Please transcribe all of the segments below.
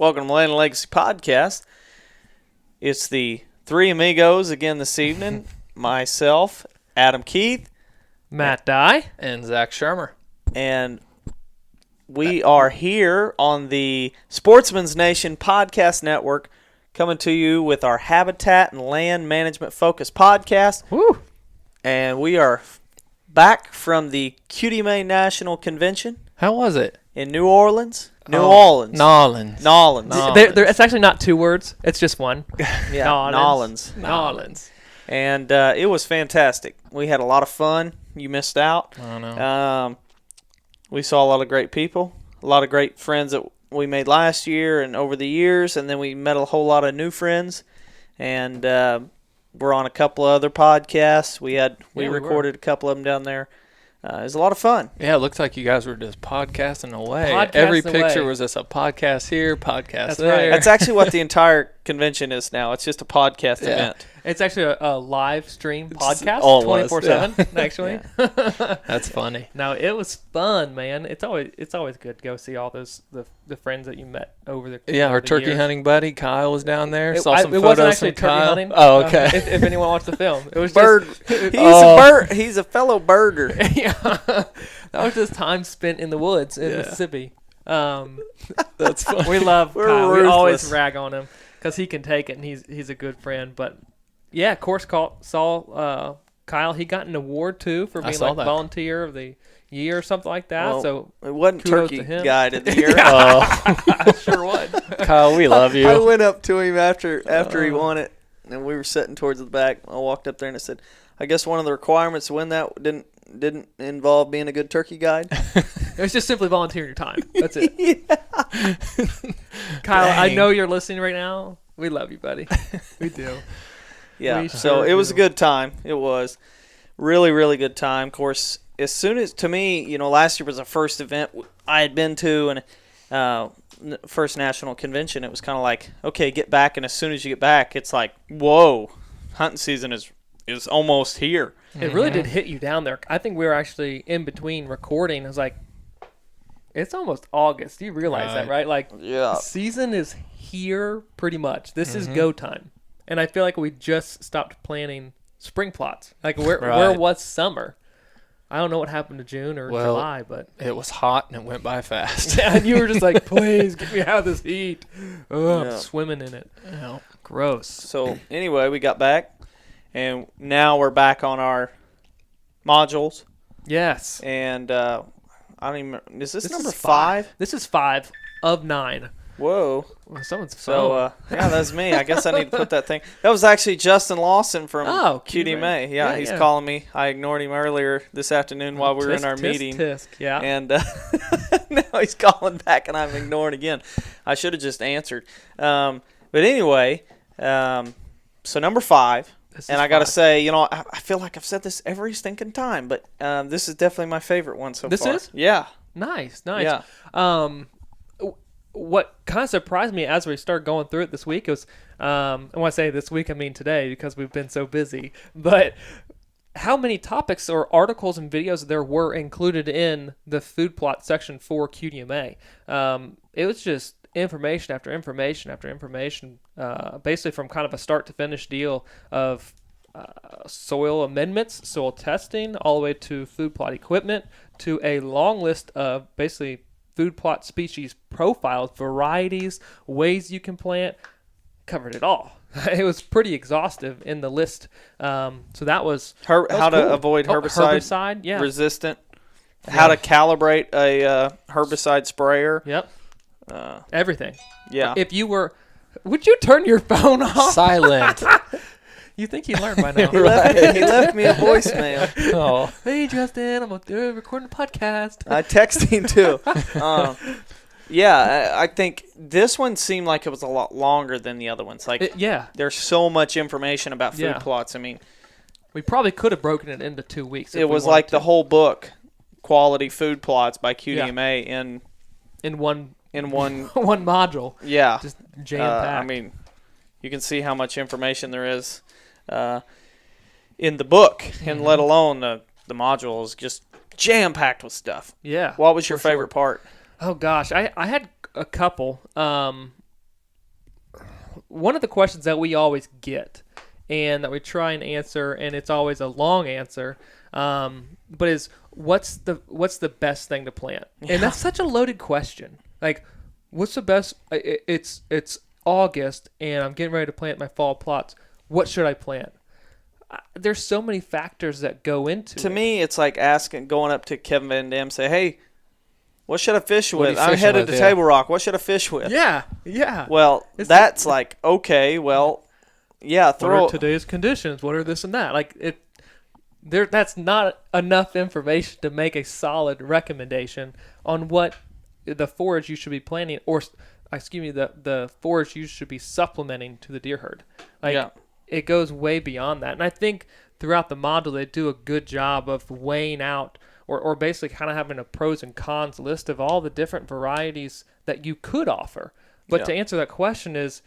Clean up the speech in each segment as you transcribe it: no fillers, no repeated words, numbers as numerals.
Welcome to LAND&LEGACY podcast. It's the three amigos again this evening. Myself, Adam Keith, Matt Dye, and Zach Shermer. And we are here on the Sportsman's Nation Podcast Network, coming to you with our Habitat and Land Management Focus podcast. Woo! And we are back from the QDMA National Convention. How was it? In New Orleans. Nolans. It's actually not two words. It's just one. Yeah, Nolans. And it was fantastic. We had a lot of fun. You missed out. I know. We saw a lot of great people, a lot of great friends that we made last year and over the years, and then we met a whole lot of new friends. And we're on a couple of other podcasts. We recorded a couple of them down there. It was a lot of fun. Yeah, it looked like you guys were just podcasting away. Every picture was just a podcast here, podcast there. Right. That's actually what the entire convention is now. It's just a podcast event. It's actually a live stream podcast, 24/7. Actually, That's funny. No, it was fun, man. It's always good to go see all those the friends that you met over the our the turkey years. hunting buddy Kyle was down there. It Saw some wasn't photos actually from turkey Kyle. hunting. Oh, okay. If anyone watched the film, it was Bird. just He's a fellow birder. yeah, that was just time spent in the woods in Mississippi. That's funny. We love We're Kyle. We ruthless. always rag on him because he can take it and he's a good friend. But yeah, of course, saw Kyle. He got an award too for being like volunteer of the year or something like that. Well, so it wasn't kudos Turkey to him. Guide of the Year. Sure would. Kyle, we love you. I went up to him after he won it, and we were sitting towards the back. I walked up there and I said, "I guess one of the requirements to win that didn't involve being a good turkey guide." It was just simply volunteering your time. That's it. Yeah. Kyle, Dang. I know you're listening right now. We love you, buddy. We do. Yeah. We So sure it was a do. good time. It was really, really good time. Of course, as soon as, to me, last year was the first event I had been to, and first national convention. It was kind of like, okay, get back, and as soon as you get back, it's like, whoa, hunting season is almost here. It really did hit you down there. I think we were actually in between recording. I was like, it's almost August. You realize that, right? Like, Yeah. season is here pretty much. This is go time. And I feel like we just stopped planning spring plots. Like, where was summer? I don't know what happened to June or July, but It was hot and it went by fast. yeah, and you were just like, please get me out of this heat. Oh, Yeah. I'm swimming in it. Yeah. Gross. So anyway, we got back, and now we're back on our modules. Yes. And I don't even. Is this number is 5? This is 5 of 9. Whoa. Well, someone's So yeah, that's me. I guess I need to put that thing. That was actually Justin Lawson from QDMA. Yeah, he's calling me. I ignored him earlier this afternoon while we were in our meeting. Tisk, yeah. And now he's calling back, and I'm ignoring again. I should have just answered. But anyway, so number 5. And I got to say, I feel like I've said this every stinking time, but this is definitely my favorite one so far. This is? Yeah. Nice. Yeah. What kind of surprised me as we started going through it this week was, and when I say this week, I mean today because we've been so busy, but how many topics or articles and videos there were included in the food plot section for QDMA. It was just information after information after information, basically from kind of a start to finish deal of soil amendments, soil testing, all the way to food plot equipment, to a long list of basically food plot species profiles, varieties, ways you can plant. Covered it all. It was pretty exhaustive in the list. So that was How cool. to avoid herbicide yeah. resistant. How to calibrate a herbicide sprayer. Yep. Everything. Yeah. If you were, would you turn your phone off? Silent. You think he learned by now? He left me a voicemail. Oh. Hey, Justin, I'm recording a podcast. I texted him too. Yeah, I think this one seemed like it was a lot longer than the other ones. Like, Yeah. there's so much information about food Yeah. plots. I mean, We probably could have broken it into 2 weeks. if it we was wanted like to. the whole book, Quality Food Plots by QDMA in one one module. yeah. Just jam-packed. I mean, you can see how much information there is in the book, and let alone the module is just jam-packed with stuff. yeah. What was your for sure. favorite part? Oh, gosh. I had a couple. one of the questions that we always get and that we try and answer, and it's always a long answer, but is what's the best thing to plant? Yeah. And that's such a loaded question. Like, what's the best? It's August, and I'm getting ready to plant my fall plots. What should I plant? There's so many factors that go into it. To me, it's like going up to Kevin Van Dam, say, hey, what should I fish What are with? you I'm fishing headed with, to yeah. Table Rock. What should I fish with? Yeah. Well, It's that's like, okay, well, yeah, What are today's conditions? What are this and that? Like that's not enough information to make a solid recommendation on what the forage you should be planting, or excuse me, the forage you should be supplementing to the deer herd. Like, it goes way beyond that. And I think throughout the module they do a good job of weighing out or basically kind of having a pros and cons list of all the different varieties that you could offer. But to answer that question is,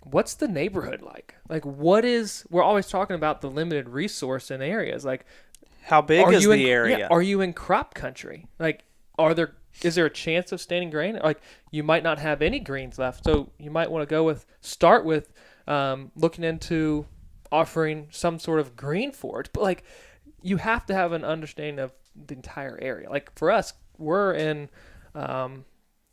what's the neighborhood like? Like, we're always talking about the limited resource in areas. Like, how big is the area? Yeah, are you in crop country? Like, is there a chance of standing grain? Like, you might not have any greens left, so you might want to start with looking into offering some sort of green forage. But like, you have to have an understanding of the entire area. Like, for us, we're in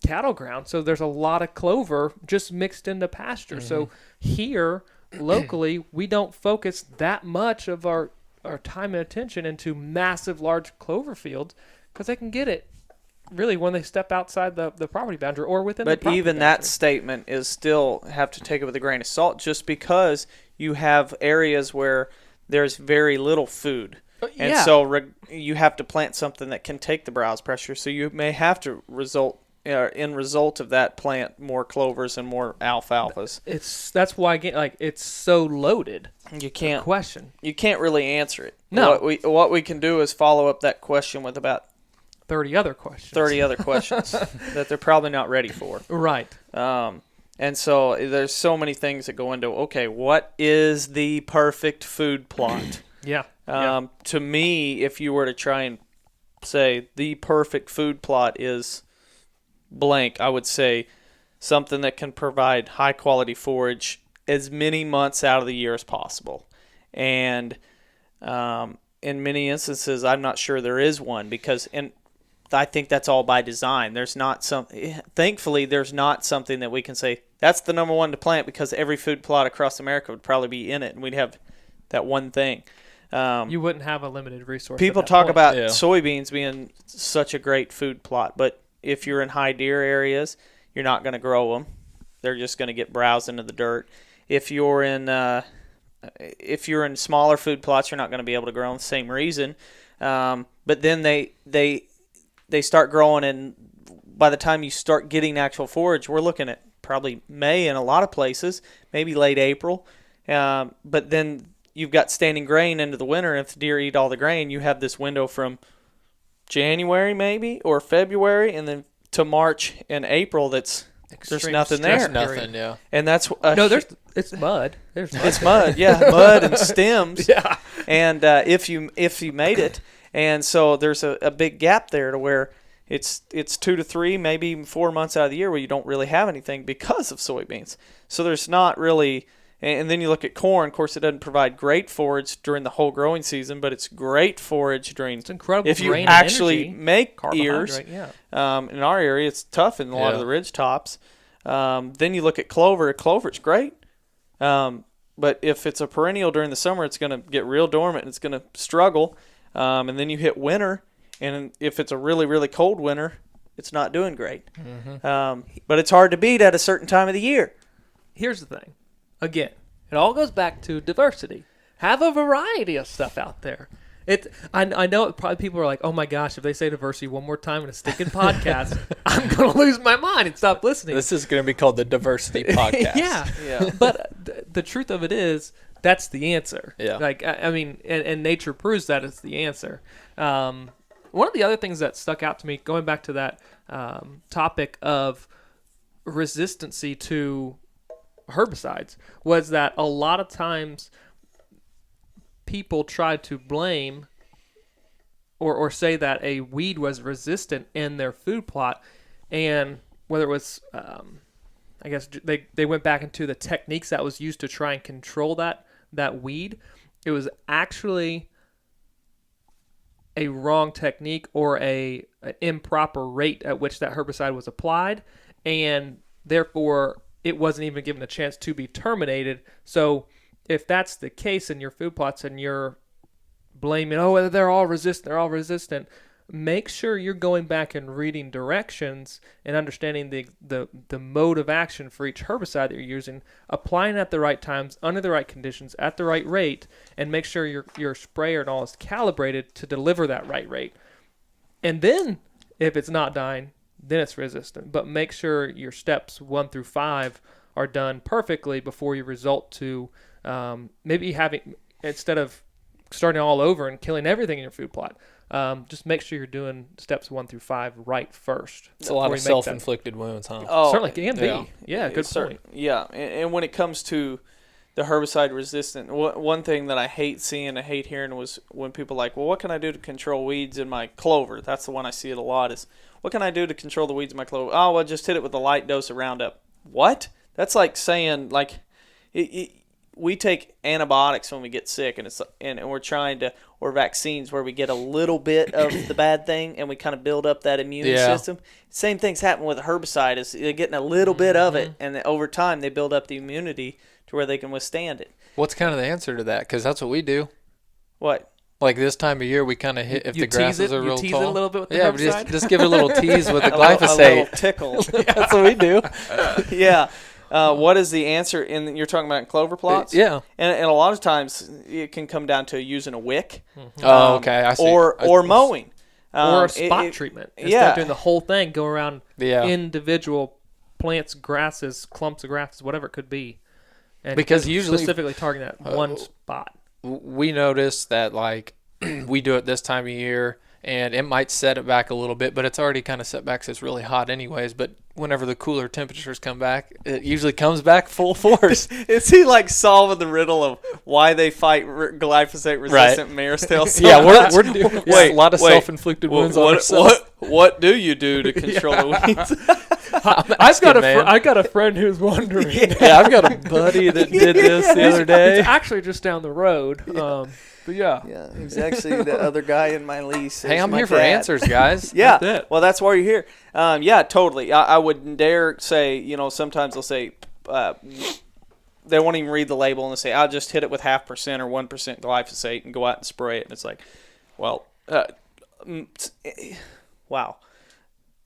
cattle ground, so there's a lot of clover just mixed into pasture. Mm-hmm. So here locally, we don't focus that much of our time and attention into massive large clover fields, because they can get it really when they step outside the property boundary or within the property boundary. But even that statement is still have to take it with a grain of salt, just because you have areas where there's very little food. And so you have to plant something that can take the browse pressure. So you may have to result of that, plant more clovers and more alfalfas. That's why, again, like, it's so loaded. You can't question. You can't really answer it. No. What we can do is follow up that question with about 30 other questions. 30 other questions that they're probably not ready for. Right. And so there's so many things that go into, okay, what is the perfect food plot? Yeah. To me, if you were to try and say the perfect food plot is blank, I would say something that can provide high quality forage as many months out of the year as possible. And in many instances, I'm not sure there is one, because I think that's all by design. Thankfully, there's not something that we can say that's the number one to plant, because every food plot across America would probably be in it, and we'd have that one thing. You wouldn't have a limited resource. People talk about soybeans being such a great food plot, but if you're in high deer areas, you're not going to grow them. They're just going to get browsed into the dirt. If you're in smaller food plots, you're not going to be able to grow them. Same reason. But then they start growing, and by the time you start getting actual forage, we're looking at probably May in a lot of places, maybe late April. But then you've got standing grain into the winter. If the deer eat all the grain, you have this window from January maybe or February, and then to March and April there's nothing there. There's nothing, yeah. And that's it's mud. It's mud, yeah, mud and stems. Yeah. And if you made it, and so there's a big gap there to where it's 2 to 3, maybe even 4 months out of the year where you don't really have anything because of soybeans. So there's not really. And then you look at corn. Of course, it doesn't provide great forage during the whole growing season, but it's great forage during. It's incredible. If you grain actually and energy, make ears. Yeah. In our area, it's tough in a lot of the ridge tops. Then you look at clover. Clover's great, but if it's a perennial during the summer, it's going to get real dormant and it's going to struggle. And then you hit winter, and if it's a really, really cold winter, it's not doing great. Mm-hmm. But it's hard to beat at a certain time of the year. Here's the thing. Again, it all goes back to diversity. Have a variety of stuff out there. I know probably people are like, oh my gosh, if they say diversity one more time in a stinking podcast, I'm going to lose my mind and stop listening. This is going to be called the Diversity Podcast. Yeah. But the truth of it is, that's the answer. Yeah. Like, I mean, and nature proves that it's the answer. One of the other things that stuck out to me, going back to that topic of resistancy to herbicides, was that a lot of times people try to blame or say that a weed was resistant in their food plot, and whether it was I guess they went back into the techniques that was used to try and control that weed. It was actually a wrong technique or an improper rate at which that herbicide was applied, and therefore it wasn't even given a chance to be terminated. So if that's the case in your food plots and you're blaming, oh, they're all resistant, make sure you're going back and reading directions and understanding the mode of action for each herbicide that you're using, applying at the right times, under the right conditions, at the right rate, and make sure your sprayer and all is calibrated to deliver that right rate. And then, if it's not dying, then it's resistant. But make sure your steps 1 through 5 are done perfectly before you result to maybe having, instead of starting all over and killing everything in your food plot, just make sure you're doing steps 1 through 5 right first. It's a lot of self-inflicted wounds, huh? Oh, certainly can be. Yeah, good point. Yeah, and when it comes to the herbicide resistant, one thing that I hate seeing, I hate hearing was when people are like, well, what can I do to control weeds in my clover? That's the one I see it a lot is, what can I do to control the weeds in my clover? Oh, well, just hit it with a light dose of Roundup. What? That's like saying, like, we take antibiotics when we get sick, and we're trying to, or vaccines where we get a little bit of the bad thing and we kind of build up that immune system. Same things happen with a herbicide. Is they're getting a little bit of it, and then over time they build up the immunity to where they can withstand it. What's kind of the answer to that? Because that's what we do. What? Like this time of year, we kind of hit if the grasses are real tall. You tease it a little bit with the herbicide? Just give it a little tease with the glyphosate. A little tickle. That's what we do. Yeah. What is the answer? You're talking about in clover plots? Yeah. And a lot of times it can come down to using a wick. Oh, okay. I see. Or mowing. Or a spot treatment. Instead of doing the whole thing, go around individual plants, grasses, clumps of grasses, whatever it could be. And because usually specifically targeting that one spot. We notice that, like, we do it this time of year, and it might set it back a little bit, but it's already kind of set back because it's really hot anyways. But whenever the cooler temperatures come back, it usually comes back full force. Is he like solving the riddle of why they fight glyphosate-resistant mare's tail so much? We're doing a lot of self-inflicted wounds on ourselves. What do you do to control the weeds? I've got a friend who's wondering. I've got a buddy that did this the other day. It's actually just down the road. But yeah, he's actually the other guy in my lease. Hey, I'm here for answers, guys. Yeah, well, that's why you're here. Yeah, totally. I wouldn't dare say, sometimes they'll say they won't even read the label and they say, I'll just hit it with 0.5% or 1% glyphosate and go out and spray it. And it's like, well, wow.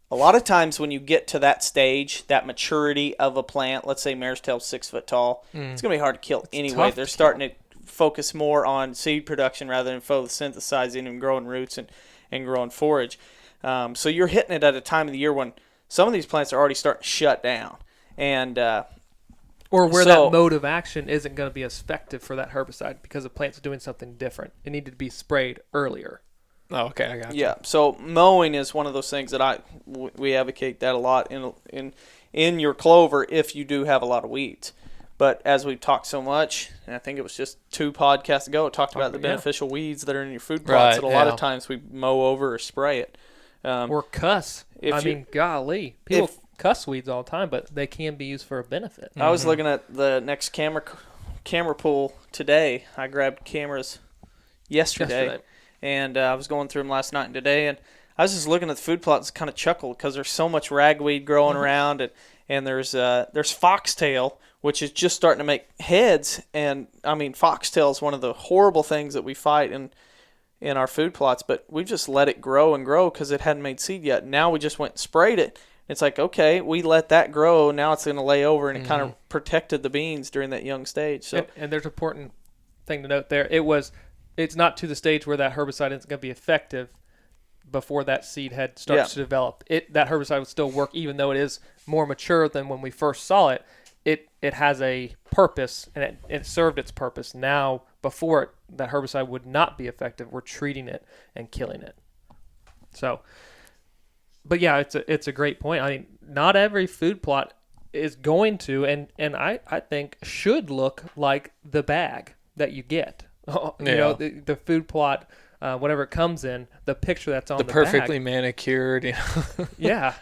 A lot of times when you get to that stage, that maturity of a plant, let's say mare's tail's 6 foot tall, it's going to be hard to kill anyway. They're starting to focus more on seed production rather than photosynthesizing and growing roots and growing forage. So you're hitting it at a time of the year when some of these plants are already starting to shut down. And or where that mode of action isn't going to be as effective for that herbicide because the plant's doing something different. It needed to be sprayed earlier. Oh, okay, I got you. Yeah, so mowing is one of those things that we advocate that a lot in your clover if you do have a lot of weeds. But as we've talked so much, and I think it was just 2 podcasts ago, talked about the beneficial weeds that are in your food plots that a lot of times we mow over or spray it. Or cuss. Golly. People cuss weeds all the time, but they can be used for a benefit. I was looking at the next camera pool today. I grabbed cameras yesterday. And I was going through them last night and today, and I was just looking at the food plots and kind of chuckled because there's so much ragweed growing around, and there's foxtail, which is just starting to make heads. And I mean, foxtail is one of the horrible things that we fight in our food plots, but we've just let it grow and grow because it hadn't made seed yet. Now we just went and sprayed it. It's like, okay, we let that grow. Now it's going to lay over, and it kind of protected the beans during that young stage. So, and there's an important thing to note there. It's not to the stage where that herbicide isn't going to be effective before that seed head starts to develop. That herbicide would still work even though it is more mature than when we first saw it. It has a purpose, and it served its purpose. Now, before that herbicide would not be effective, we're treating it and killing it. So, but yeah, it's a great point. I mean, not every food plot is going to, and I think should look like the bag that you get. The food plot, whatever it comes in, the picture that's on the perfectly bag. Manicured. Yeah,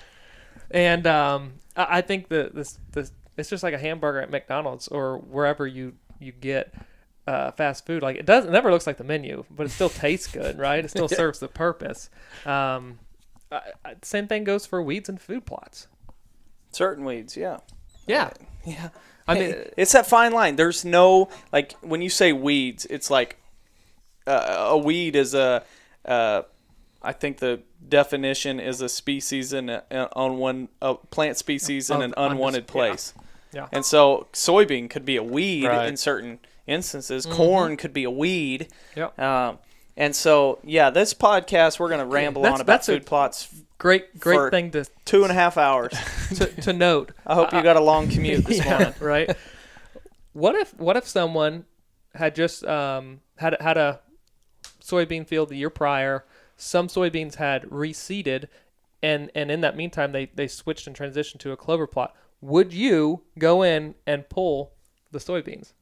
and I think the it's just like a hamburger at McDonald's or wherever you get fast food. Like it never looks like the menu, but it still tastes good, right? It still serves the purpose. Same thing goes for weeds and food plots. Certain weeds, yeah. Yeah. Yeah. I mean, it's that fine line. There's no, like, when you say weeds, it's like a weed is I think the definition is a species a plant species in an unwanted place. Yeah. And so soybean could be a weed Right. in certain instances. Corn could be a weed. Yep. And so, yeah, this podcast, we're going to ramble on about food plots Great for thing to 2.5 hours. to note. I hope you got a long commute this morning. Right. What if someone had just had a soybean field the year prior, some soybeans had reseeded, and in that meantime they switched and transitioned to a clover plot? Would you go in and pull the soybeans?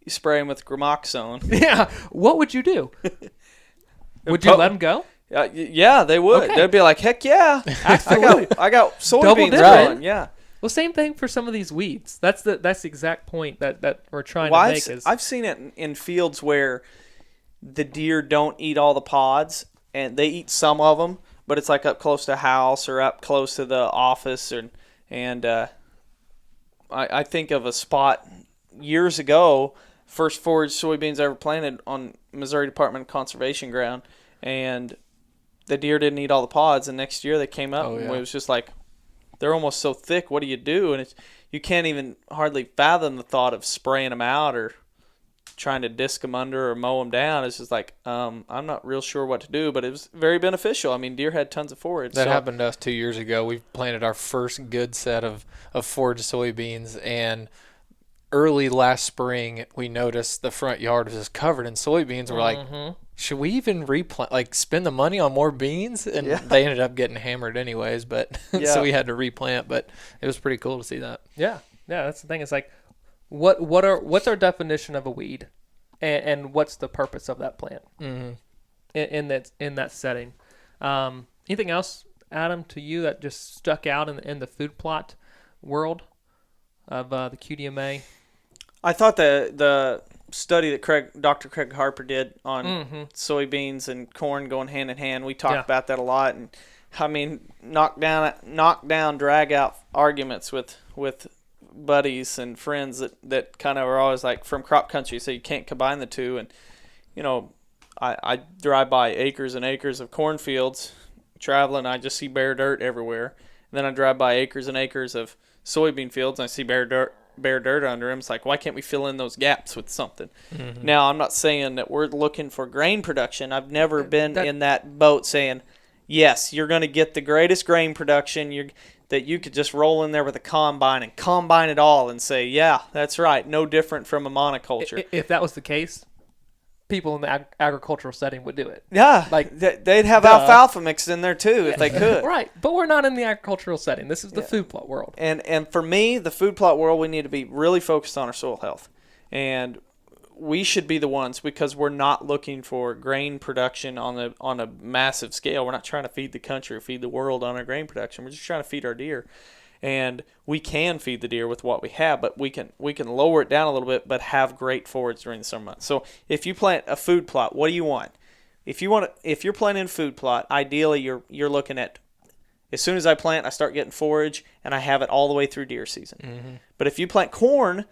You spray them with gramoxone. Yeah. What would you do? Would you let them go? Yeah, they would. Okay. They'd be like, heck yeah. Absolutely. I got Double soybeans dip, growing. Yeah. Well, same thing for some of these weeds. That's the exact point that we're trying Well, to make. I've seen it in fields where the deer don't eat all the pods, and they eat some of them, but it's like up close to the house or up close to the office. And I think of a spot years ago, first forage soybeans I ever planted on Missouri Department of Conservation ground, and the deer didn't eat all the pods, and next year they came up, and it was just like, they're almost so thick, what do you do? And you can't even hardly fathom the thought of spraying them out or trying to disc them under or mow them down. It's just like, I'm not real sure what to do, but it was very beneficial. I mean, deer had tons of forage. That happened to us 2 years ago. We planted our first good set of forage soybeans, and early last spring, we noticed the front yard was just covered in soybeans. We're like, should we even replant, like spend the money on more beans? And they ended up getting hammered anyways, but so we had to replant, but it was pretty cool to see that. Yeah. Yeah, that's the thing. It's like, what's our definition of a weed, and what's the purpose of that plant in that setting? Anything else, Adam, to you that just stuck out in the food plot world of the QDMA? I thought the study that Dr. Craig Harper did on soybeans and corn going hand in hand, we talked about that a lot. And I mean, knock down, drag out arguments with buddies and friends that kind of are always like from crop country, so you can't combine the two. And you know, I drive by acres and acres of cornfields traveling, I just see bare dirt everywhere. And then I drive by acres and acres of soybean fields and I see bare dirt under them. It's like, why can't we fill in those gaps with something? Now, I'm not saying that we're looking for grain production. I've never been in that boat saying, yes, you're going to get the greatest grain production that you could just roll in there with a combine and combine it all and say, yeah, that's right, no different from a monoculture. If that was the case, people in the agricultural setting would do it. Yeah, like they'd have alfalfa mixed in there too if they could. Right, but we're not in the agricultural setting. This is the food plot world. And for me, the food plot world, we need to be really focused on our soil health. And we should be the ones, because we're not looking for grain production on a massive scale. We're not trying to feed the country or feed the world on our grain production. We're just trying to feed our deer. And we can feed the deer with what we have, but we can lower it down a little bit, but have great forage during the summer months. So if you plant a food plot, what do you want? If you're planting a food plot, ideally you're looking at, as soon as I plant, I start getting forage, and I have it all the way through deer season. But if you plant corn,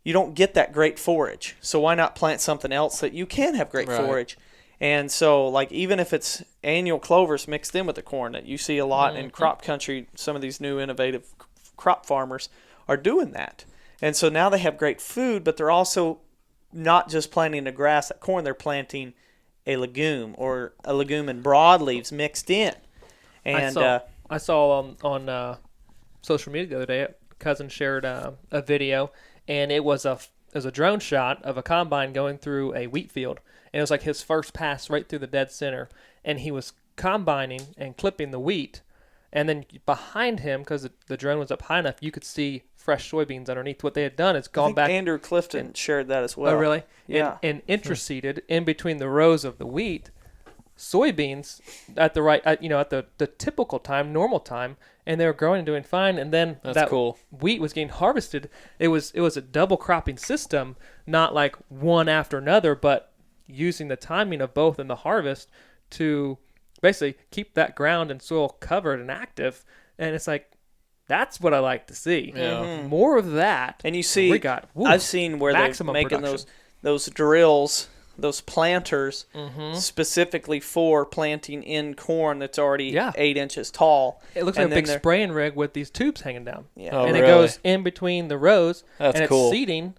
you don't get that great forage. So why not plant something else that you can have great forage? And so, like, even if it's annual clovers mixed in with the corn that you see a lot in crop country, some of these new innovative crop farmers are doing that. And so now they have great food, but they're also not just planting the grass at corn, they're planting a legume or a legume and broadleaves mixed in. And I saw on social media the other day, a cousin shared a video, and it was a drone shot of a combine going through a wheat field. And it was like his first pass right through the dead center. And he was combining and clipping the wheat. And then behind him, because the drone was up high enough, you could see fresh soybeans underneath. What they had done is gone back. Andrew Clifton shared that as well. Oh, really? Yeah. And interseeded in between the rows of the wheat soybeans at the right, at the typical time, normal time, and they were growing and doing fine. And then That's cool. wheat was getting harvested. It was a double cropping system, not like one after another, but using the timing of both in the harvest to basically keep that ground and soil covered and active. And it's like, that's what I like to see. Yeah. More of that. And you see, I've seen where they're making production. those drills, those planters, Mm-hmm. specifically for planting in corn that's already Yeah. 8 inches tall. It looks And like a big then they're- spraying rig with these tubes hanging down. Yeah. Oh, And really? it goes in between the rows. That's and cool. it's seeding,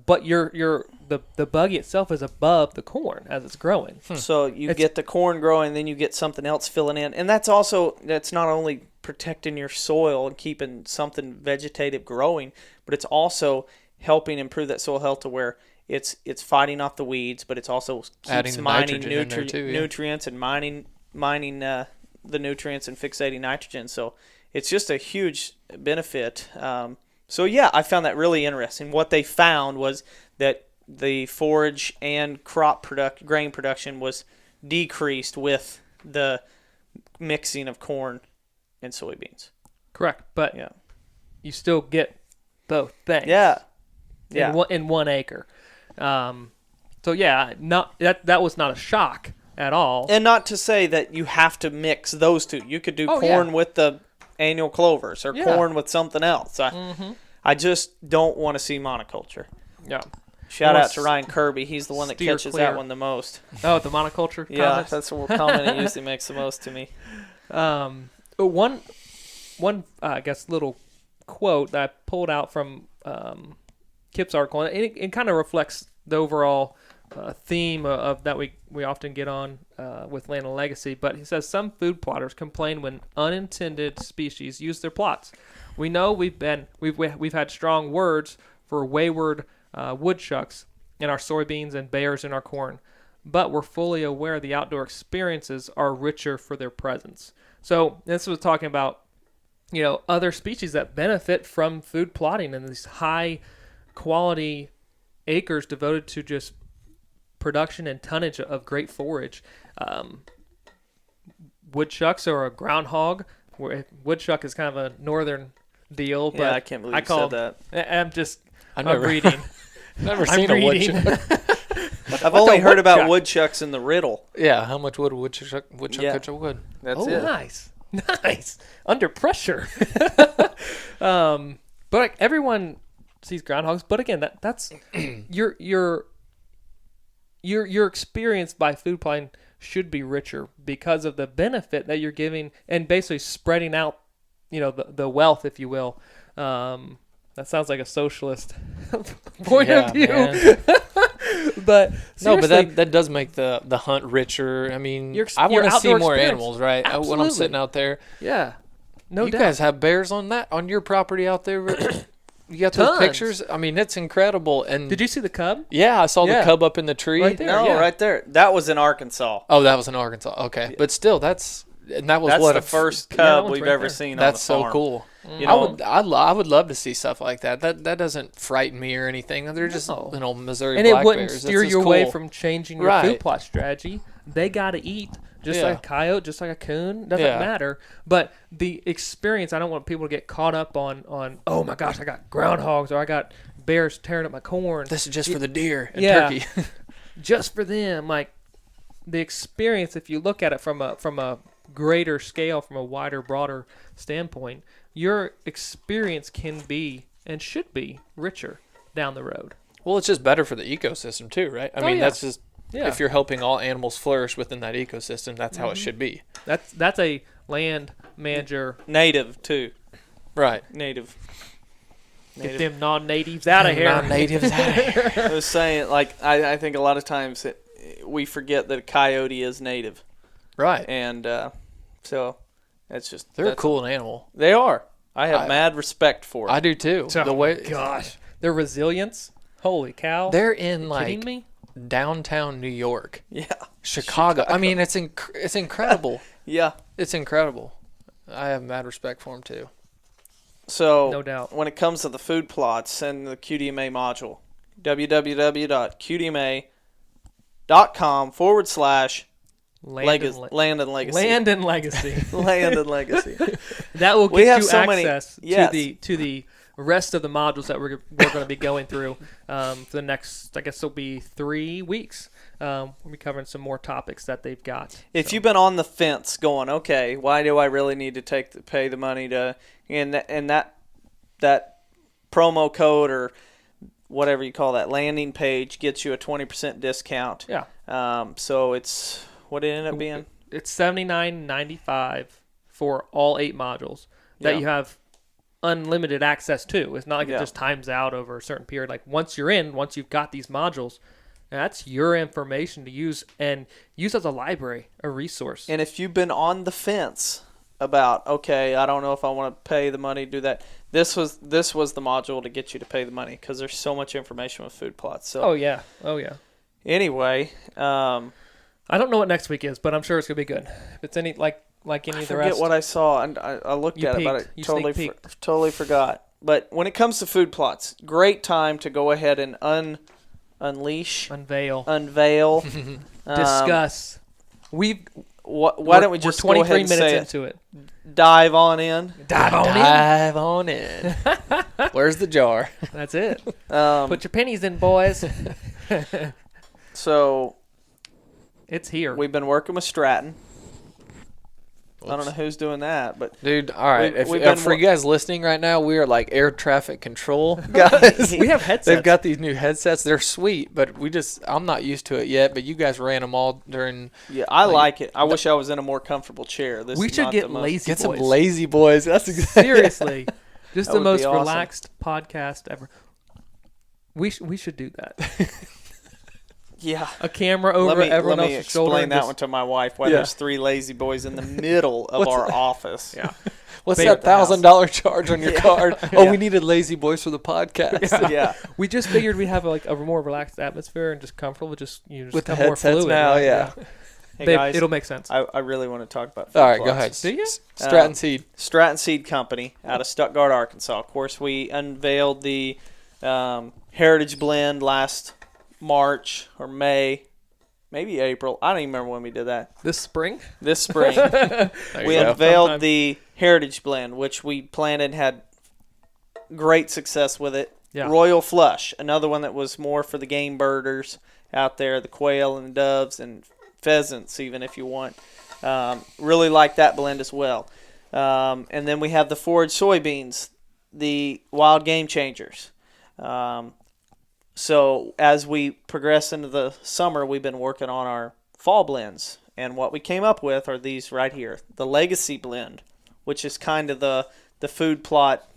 but the buggy itself is above the corn as it's growing. So you It's- get the corn growing, then you get something else filling in. And that's not only protecting your soil and keeping something vegetative growing, but it's also helping improve that soil health to where it's fighting off the weeds, but it's also Adding keeps the mining nitrogen in there too, yeah. nutrients and mining the nutrients and fixating nitrogen. So it's just a huge benefit. So yeah, I found that really interesting. What they found was that the forage and grain production was decreased with the mixing of corn and soybeans. Correct. But Yeah. you still get both things. Yeah. In Yeah. in 1 acre. So yeah, that was not a shock at all. And not to say that you have to mix those two. You could do Oh, corn yeah. with the annual clovers or Yeah. corn with something else. Mm-hmm. I just don't want to see monoculture. Yeah. Shout Well, out to Ryan Kirby. He's the one that steer catches clear. that one the most. Oh, the monoculture Yeah, comments? that's the comment he usually makes the most to me. One I guess little quote that I pulled out from Kip's article, and it kind of reflects the overall theme of that we often get on with Land and Legacy. But he says some food plotters complain when unintended species use their plots. We know we've had strong words for wayward woodchucks in our soybeans and bears in our corn, but we're fully aware the outdoor experiences are richer for their presence. So this was talking about other species that benefit from food plotting and these high quality acres devoted to just production and tonnage of great forage. Woodchucks or a groundhog. Woodchuck is kind of a northern deal, but Yeah, I can't believe you said that. I'm reading. Never I'm seen a reading. woodchuck. I've only heard about woodchuck? Woodchucks in the riddle. Yeah, how much would a woodchuck Yeah. catch a wood? That's Oh, it. nice. Under pressure. But like everyone sees groundhogs, but again, that's your experience by food plotting should be richer because of the benefit that you're giving and basically spreading out, the wealth, if you will. That sounds like a socialist point of view. Man. But No, but seriously, that does make the hunt richer. I mean, Your I want to see outdoor more experience. animals, right? When I'm Absolutely. sitting out there. yeah, no You doubt. guys have bears on your property out there. You got those Tons. pictures? I mean, it's incredible. And Did you see the cub? yeah, I saw Yeah. the cub up in the tree. Right there. No, Yeah. right there. That was in Arkansas. Oh, that was in Arkansas. Okay, but still, that was That's what the a first that cub one's we've right ever there. seen on That's the so farm. cool. You know, I would love to see stuff like that. That doesn't frighten me or anything. They're just No. Missouri And black it wouldn't bears. steer That's you just away cool. from changing your Right. food plot strategy. They got to eat just Yeah. like a coyote, just like a coon. Doesn't Yeah. matter. But the experience, I don't want people to get caught up on oh my gosh, I got groundhogs or I got bears tearing up my corn. This is just for the deer and Yeah. turkey. Just for them. Like the experience, if you look at it from a greater scale, from a wider, broader standpoint, your experience can be and should be richer down the road. Well, it's just better for the ecosystem too, right? I mean, yeah. that's just Yeah. if you're helping all animals flourish within that ecosystem, that's how it should be. That's a land manager. native too. Right. Native. Get them non-natives out of here. Non-natives out of here. I was saying, like, I think a lot of times we forget that a coyote is native, Right. and so it's just They're a that's- cool animal. They are. I have I- mad respect for I it. do too. Oh The way gosh, their resilience. Holy cow! they're in kidding like me? downtown New York, Yeah, Chicago. I mean, it's incredible. yeah. It's incredible. I have mad respect for them too. So No doubt. when it comes to the food plots and the QDMA module, www.qdma.com/QDMA Land and Legacy. Land and Legacy. Land and Legacy. That will We give have you so many- access yes. to the rest of the modules that we're going to be going through for the next, I guess it'll be 3 weeks. We'll be covering some more topics that they've got. If So, you've been on the fence going, okay, why do I really need to pay the money to, and that promo code or whatever you call that landing page gets you a 20% discount. Yeah. So it's, what did it end up being? It's $79.95 for all 8 modules that Yeah. you have unlimited access to. It's not like Yeah. it just times out over a certain period. Like once you've got these modules, that's your information to use and use as a library, a resource. And if you've been on the fence about, okay, I don't know if I want to pay the money to do that, this was the module to get you to pay the money because there's so much information with food plots. So Oh yeah. anyway, I don't know what next week is, but I'm sure it's gonna be good. If it's any like any I of the forget rest. what I saw, and I looked You at it, but peeked. I You totally sneak peeked. totally forgot. But when it comes to food plots, great time to go ahead and unleash, Unveil. unveil, Discuss. Why don't we just we're go 23 ahead and minutes say into it. dive on in? Dive on in. Where's the jar? That's it. Um, Put your pennies in, boys. so It's here. we've been working with Stratton. I don't know who's doing that, but Dude, all right. We've been For you guys listening right now, we are like air traffic control. guys, We have headsets. They've got these new headsets. They're sweet, but I'm not used to it yet. But you guys ran them all during. yeah, I like it. I wish I was in a more comfortable chair. This We is should not get the most- lazy Get some boys. lazy boys. That's exactly. Seriously. Just That the would be most awesome. relaxed podcast ever. We should do that. Yeah. A camera over Let everyone me else's shoulder. explain and that just- one to my wife. Why Yeah. there's 3 lazy boys in the middle of What's our that? office. Yeah. What's Bait that at the house. $1,000 charge on your Yeah. card? Oh, Yeah. we needed lazy boys for the podcast. Yeah. We just figured we'd have like a more relaxed atmosphere and just comfortable, just With the become more headsets fluid. now, right? yeah. Hey Babe, guys, it'll make sense. I really want to talk about food All right, go plots. ahead. Do you? Stratton Seed. Stratton Seed Company out of Stuttgart, Arkansas. Of course, we unveiled the Heritage Blend last March or May, maybe April. I don't even remember when we did that. This spring? This spring. There We you go. unveiled Sometime. the Heritage Blend, which we planted, had great success with it. Yeah. Royal Flush, another one that was more for the game birders out there, the quail and doves and pheasants, even if you want. Really like that blend as well. And then we have the forage soybeans, the wild game changers. So as we progress into the summer, we've been working on our fall blends. And what we came up with are these right here. The Legacy blend, which is kind of the food plot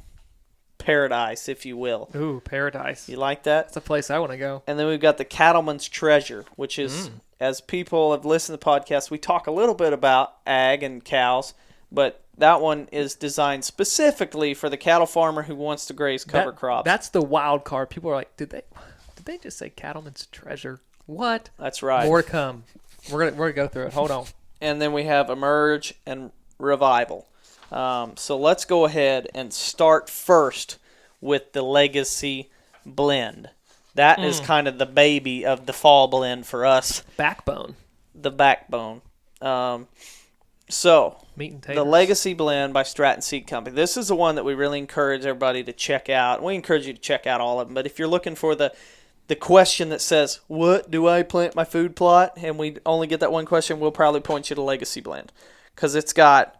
paradise, if you will. Ooh, paradise. You like that? That's a place I want to go. And then we've got the Cattlemen's Treasure, which is, as people have listened to the podcast, we talk a little bit about ag and cows, but that one is designed specifically for the cattle farmer who wants to graze cover crops. That's the wild card. People are like, did they just say Cattlemen's Treasure? What? That's right. More to come. We're gonna go through it. Hold on. And then we have Emerge and Revival. So let's go ahead and start first with the Legacy blend. That is kind of the baby of the fall blend for us, Backbone. the backbone. So Meat and taters. the Legacy blend by Stratton Seed Company. This is the one that we really encourage everybody to check out. We encourage you to check out all of them, but if you're looking for the question that says, what do I plant my food plot? And we only get that one question, we'll probably point you to Legacy blend because it's got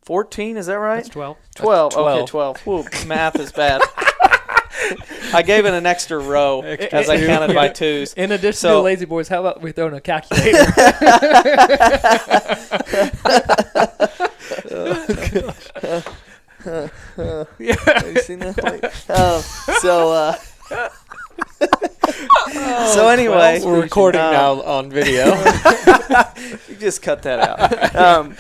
14, is that right? That's 12. 12. That's 12. Okay, 12. Whoa, math is bad. I gave it an extra row as I counted by twos. In addition So- to Lazy Boys, how about we throw in a calculator? Have you seen that? So anyway, We're recording now on video. you just cut that out.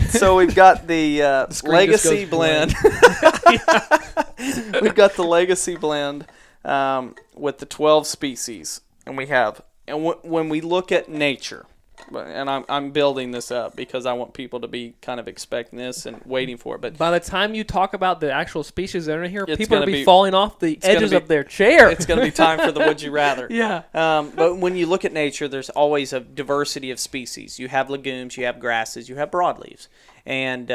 So we've got the screen Legacy just goes blend. We've got the Legacy blend with the 12 species, and we have. And when we look at nature, and I'm building this up because I want people to be kind of expecting this and waiting for it. But by the time you talk about the actual species that are in here, It's people are gonna be be- falling off the edges of their chair. it's going to be time for the would you rather. Yeah. But when you look at nature, there's always a diversity of species. You have legumes, you have grasses, you have broadleaves. And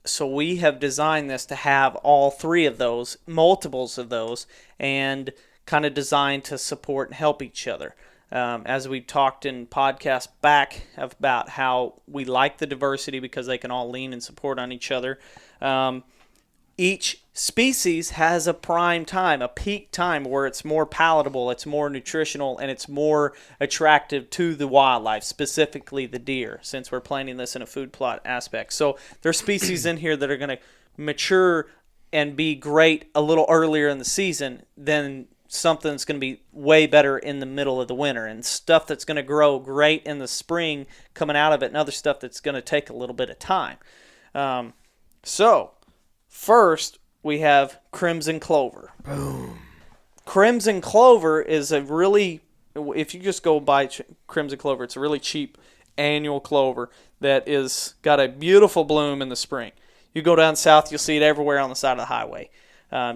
so we have designed this to have all three of those, multiples of those, and kind of designed to support and help each other. As we talked in podcasts back about how we like the diversity because they can all lean and support on each other. Each species has a prime time, a peak time where it's more palatable, it's more nutritional, and it's more attractive to the wildlife, specifically the deer, since we're planting this in a food plot aspect. So there's species in here that are going to mature and be great a little earlier in the season than something that's going to be way better in the middle of the winter, and stuff that's going to grow great in the spring coming out of it, and other stuff that's going to take a little bit of time. So first, we have crimson clover. Boom. Crimson clover is a really, if you just go buy crimson clover, it's a really cheap annual clover that is got a beautiful bloom in the spring. You go down south, you'll see it everywhere on the side of the highway.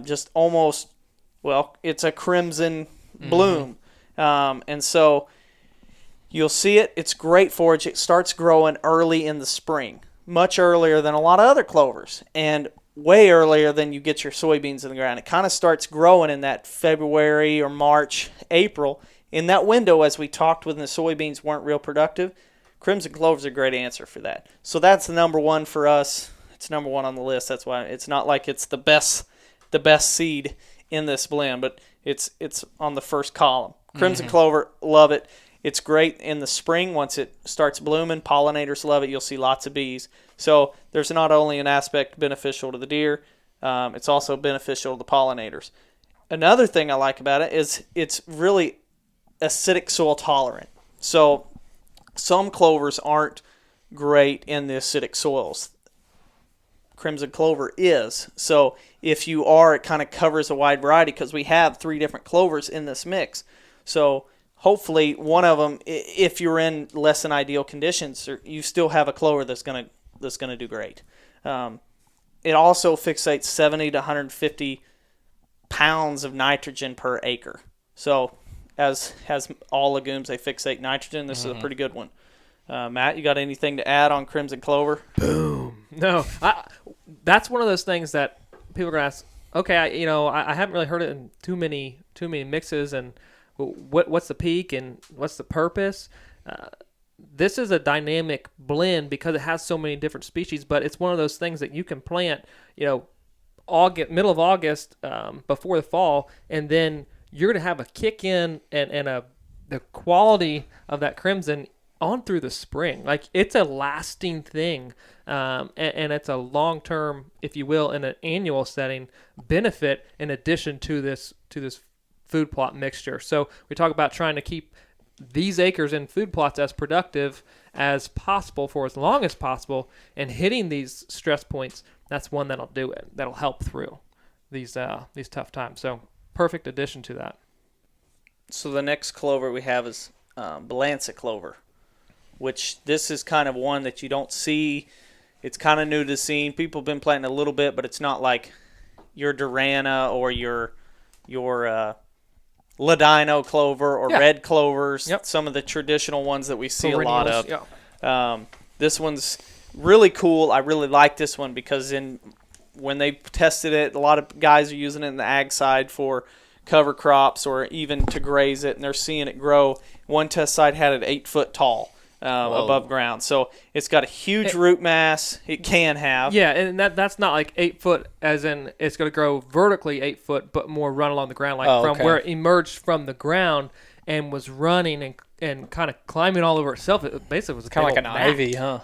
Just almost, well, it's a crimson bloom. And so you'll see it. It's great forage. It starts growing early in the spring, much earlier than a lot of other clovers, and way earlier than you get your soybeans in the ground. It kind of starts growing in that February or March, April. In that window, as we talked when the soybeans weren't real productive, crimson clover is a great answer for that. So that's the number one for us. It's number one on the list. That's why it's not like it's the best seed in this blend, but it's on the first column. Crimson clover, love it. It's great in the spring once it starts blooming. Pollinators love it. You'll see lots of bees. So there's not only an aspect beneficial to the deer, it's also beneficial to the pollinators. Another thing I like about it is it's really acidic soil tolerant. So some clovers aren't great in the acidic soils. Crimson clover is. So if you are, it kind of covers a wide variety because we have 3 different clovers in this mix. So hopefully one of them, if you're in less than ideal conditions, you still have a clover that's going to do great. It also fixates 70 to 150 pounds of nitrogen per acre. So as all legumes, they fixate nitrogen. This is a pretty good one. Matt, you got anything to add on crimson clover? No, that's one of those things that people are gonna ask. Okay, I haven't really heard it in too many mixes, and what's the peak and what's the purpose? This is a dynamic blend because it has so many different species, but it's one of those things that you can plant, August, middle of August, before the fall, and then you're gonna have a kick in and the quality of that crimson on through the spring. Like, it's a lasting thing, and it's a long-term, if you will, in an annual setting, benefit in addition to this food plot mixture. So we talk about trying to keep these acres in food plots as productive as possible for as long as possible, and hitting these stress points, that's one that'll do it. That'll help through these tough times. So perfect addition to that. So the next clover we have is Balancet clover, which this is kind of one that you don't see. It's kind of new to the scene. People have been planting a little bit, but it's not like your Durana or your Ladino clover or red clovers, some of the traditional ones that we see a lot of. Yeah. This one's really cool. I really like this one because when they tested it, a lot of guys are using it in the ag side for cover crops or even to graze it, and they're seeing it grow. One test site had it 8 foot tall above ground. So it's got a huge root mass. It can have. Yeah, and that's not like 8 foot as in it's going to grow vertically 8 foot, but more run along the ground, like where it emerged from the ground and was running and kind of climbing all over itself. It basically was kind of like an ivy, huh?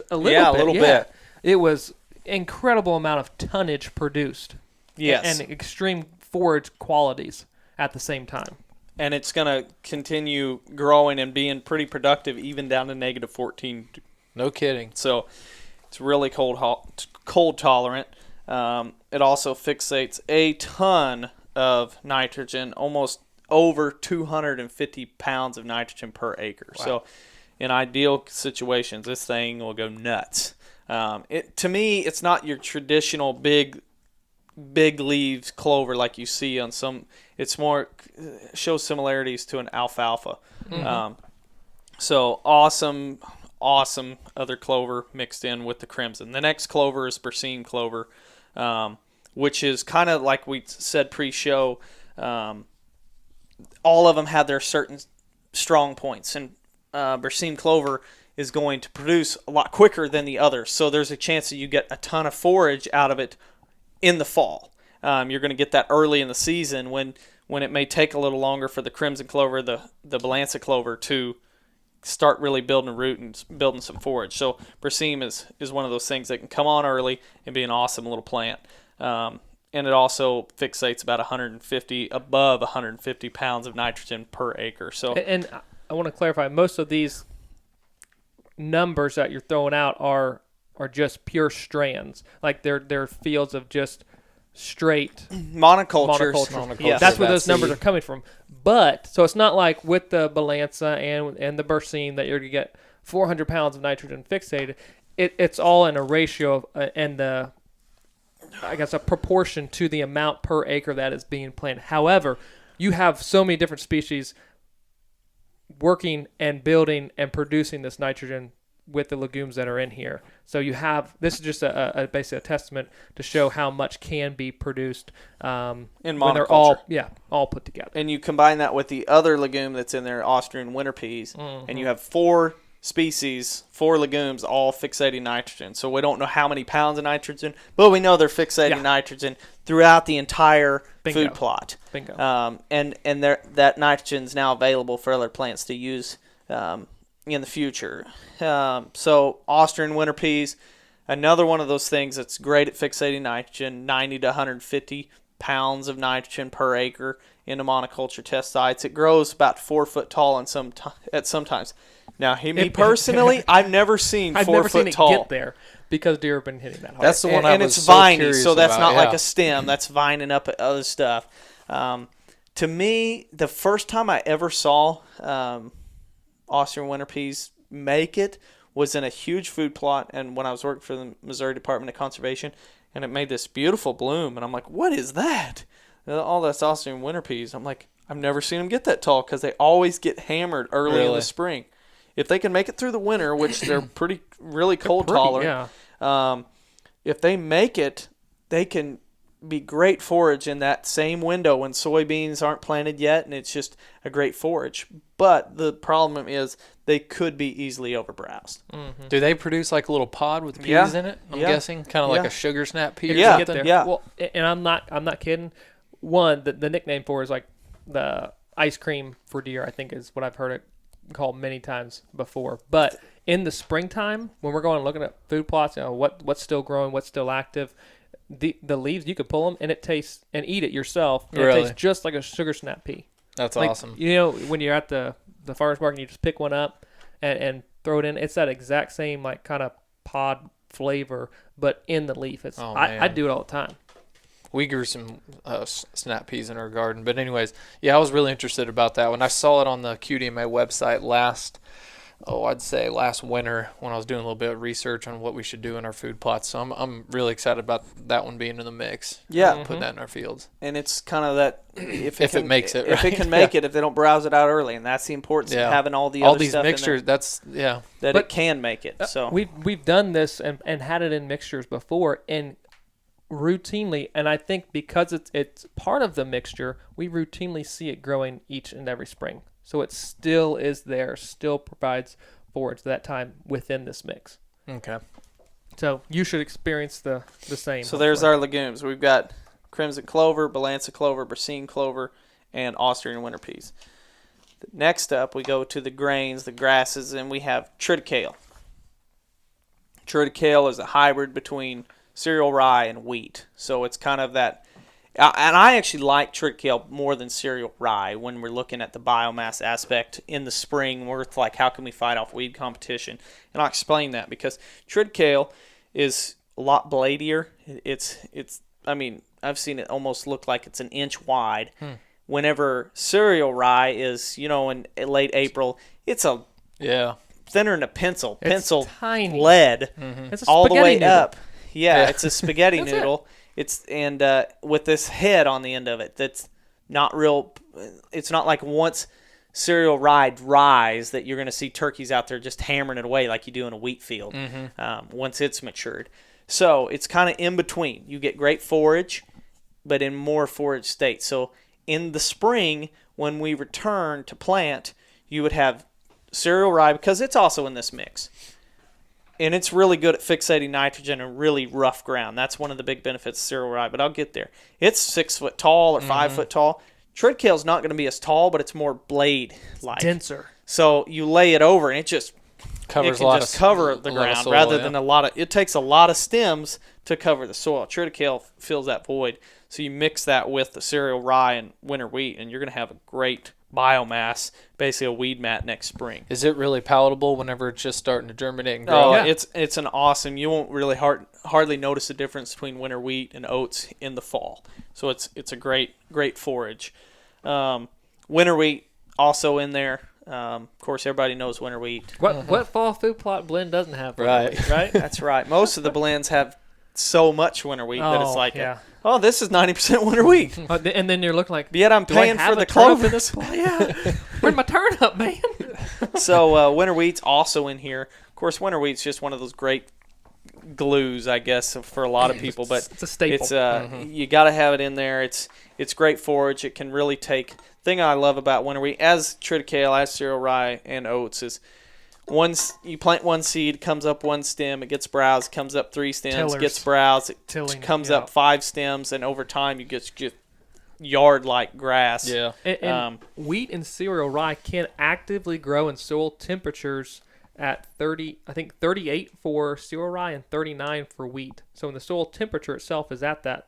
A little bit. It was incredible amount of tonnage produced. Yes. And extreme forage qualities at the same time. And it's going to continue growing and being pretty productive even down to negative 14. No kidding. So it's really cold tolerant. It also fixates a ton of nitrogen, almost over 250 pounds of nitrogen per acre. Wow. So in ideal situations, this thing will go nuts. To me, it's not your traditional big leaves clover like you see on some. It's more shows similarities to an alfalfa. So awesome other clover mixed in with the crimson. The next clover is Berseem clover, which is kind of like we said pre-show. All of them have their certain strong points, and Berseem clover is going to produce a lot quicker than the others. So there's a chance that you get a ton of forage out of it in the fall. You're going to get that early in the season when it may take a little longer for the crimson clover, the Balanza clover to start really building a root and building some forage. So Berseem is one of those things that can come on early and be an awesome little plant. And it also fixates about above 150 pounds of nitrogen per acre. So, and I want to clarify, most of these numbers that you're throwing out are just pure strands. Like they're fields of just straight monocultures. Yes. That's where those numbers are coming from. But so it's not like with the Balanza and the Berseem that you're going to get 400 pounds of nitrogen fixated. It's all in a ratio of, and a proportion to the amount per acre that is being planted. However, you have so many different species working and building and producing this nitrogen with the legumes that are in here. So you have, this is just basically a testament to show how much can be produced in monoculture. when they're all put together. And you combine that with the other legume that's in there, Austrian winter peas, and you have 4 legumes all fixating nitrogen. So we don't know how many pounds of nitrogen, but we know they're fixating nitrogen throughout the entire food plot. Bingo. And that nitrogen is now available for other plants to use in the future. So Austrian winter peas, another one of those things that's great at fixating nitrogen, 90 to 150 pounds of nitrogen per acre into monoculture test sites. It grows about 4 foot tall at sometimes. Now, me personally, I've never seen 4 foot tall. It get there because deer have been hitting that hard. That's the one and I was it's so viney, curious so that's about, not like a stem. That's vining up at other stuff. To me, the first time I ever saw Austrian winter peas make it was in a huge food plot, and when I was working for the Missouri Department of Conservation, and it made this beautiful bloom, and I'm like, what is that? All that's Austrian winter peas. I'm like, I've never seen them get that tall because they always get hammered early in the spring. If they can make it through the winter, which they're really cold tolerant, if they make it, they can be great forage in that same window when soybeans aren't planted yet, and it's just a great forage. But the problem is they could be easily overbrowsed. Mm-hmm. Do they produce like a little pod with peas in it? I'm guessing, kind of like a sugar snap pea. Yeah, or something? yeah. Well, and I'm not kidding. One, the nickname for it is like the ice cream for deer, I think is what I've heard it called many times before. But in the springtime, when we're going and looking at food plots, what's still growing, what's still active, the leaves, you could pull them and it tastes, and eat it yourself. And it tastes just like a sugar snap pea. That's awesome. When you're at the farmer's market, you just pick one up and throw it in. It's that exact same like kind of pod flavor, but in the leaf. I do it all the time. We grew some snap peas in our garden. But anyways, I was really interested about that one. I saw it on the QDMA website last winter when I was doing a little bit of research on what we should do in our food plots. So I'm really excited about that one being in the mix. Yeah. Put that in our fields. And it's kind of that if it makes it, if it can make it, if they don't browse it out early, and that's the importance of having all these stuff mixtures. in there, it can make it. So we've done this and had it in mixtures before, and routinely, and I think because it's part of the mixture, we routinely see it growing each and every spring. So it still is there, still provides forage that time within this mix. Okay. So you should experience the same. So there's our legumes. We've got crimson clover, Balanza clover, Berseem clover, and Austrian winter peas. Next up, we go to the grains, the grasses, and we have triticale. Triticale is a hybrid between cereal rye and wheat. So it's kind of that. And I actually like triticale more than cereal rye when we're looking at the biomass aspect in the spring. We're like, how can we fight off weed competition? And I'll explain that because triticale is a lot bladier. I've seen it almost look like it's an inch wide. Whenever cereal rye is, in late April, it's a thinner than a pencil. It's Pencil tiny. lead It's a all the way spaghetti noodle. up. Yeah, it's a spaghetti That's noodle. It's with this head on the end of it that's not real. It's not like once cereal rise that you're going to see turkeys out there just hammering it away like you do in a wheat field once it's matured. So it's kind of in between. You get great forage, but in more forage state. So in the spring, when we return to plant, you would have cereal rye because it's also in this mix. And it's really good at fixating nitrogen in really rough ground. That's one of the big benefits of cereal rye, but I'll get there. It's 6 foot tall or 5 foot tall. Treadkale's not going to be as tall, but it's more blade-like. Denser. So you lay it over, and it just Covers it can just cover the ground soil, rather than a lot of. It takes a lot of stems to cover the soil. Triticale fills that void. So you mix that with the cereal rye and winter wheat, and you're going to have a great biomass, basically a weed mat next spring. Is it really palatable whenever it's just starting to germinate and grow? Oh, Yeah. it's an awesome. You won't really hardly notice the difference between winter wheat and oats in the fall. So it's a great forage. Winter wheat also in there. Of course, everybody knows winter wheat. What fall food plot blend doesn't have winter Right. wheat, right? That's right. Most of the blends have so much winter wheat that it's Oh, like, yeah. this is 90% winter wheat. And then you're looking like, But yet I'm do I paying have for a the turnip clover. in this plot? Yeah. Where's my turnip, man? So winter wheat's also in here. Of course, winter wheat's just one of those great glues, I guess, for a lot of people. But It's a staple. It's you got to have it in there. It's great forage. It can really take. Thing I love about winter wheat, as triticale, as cereal rye, and oats, is you plant one seed, comes up one stem, it gets browsed, comes up 3 stems, Tillers. gets browsed, it Tilling, comes yeah. up 5 stems, and over time you get yard-like grass. Yeah. And wheat and cereal rye can actively grow in soil temperatures at 38 for cereal rye and 39 for wheat. So when the soil temperature itself is at that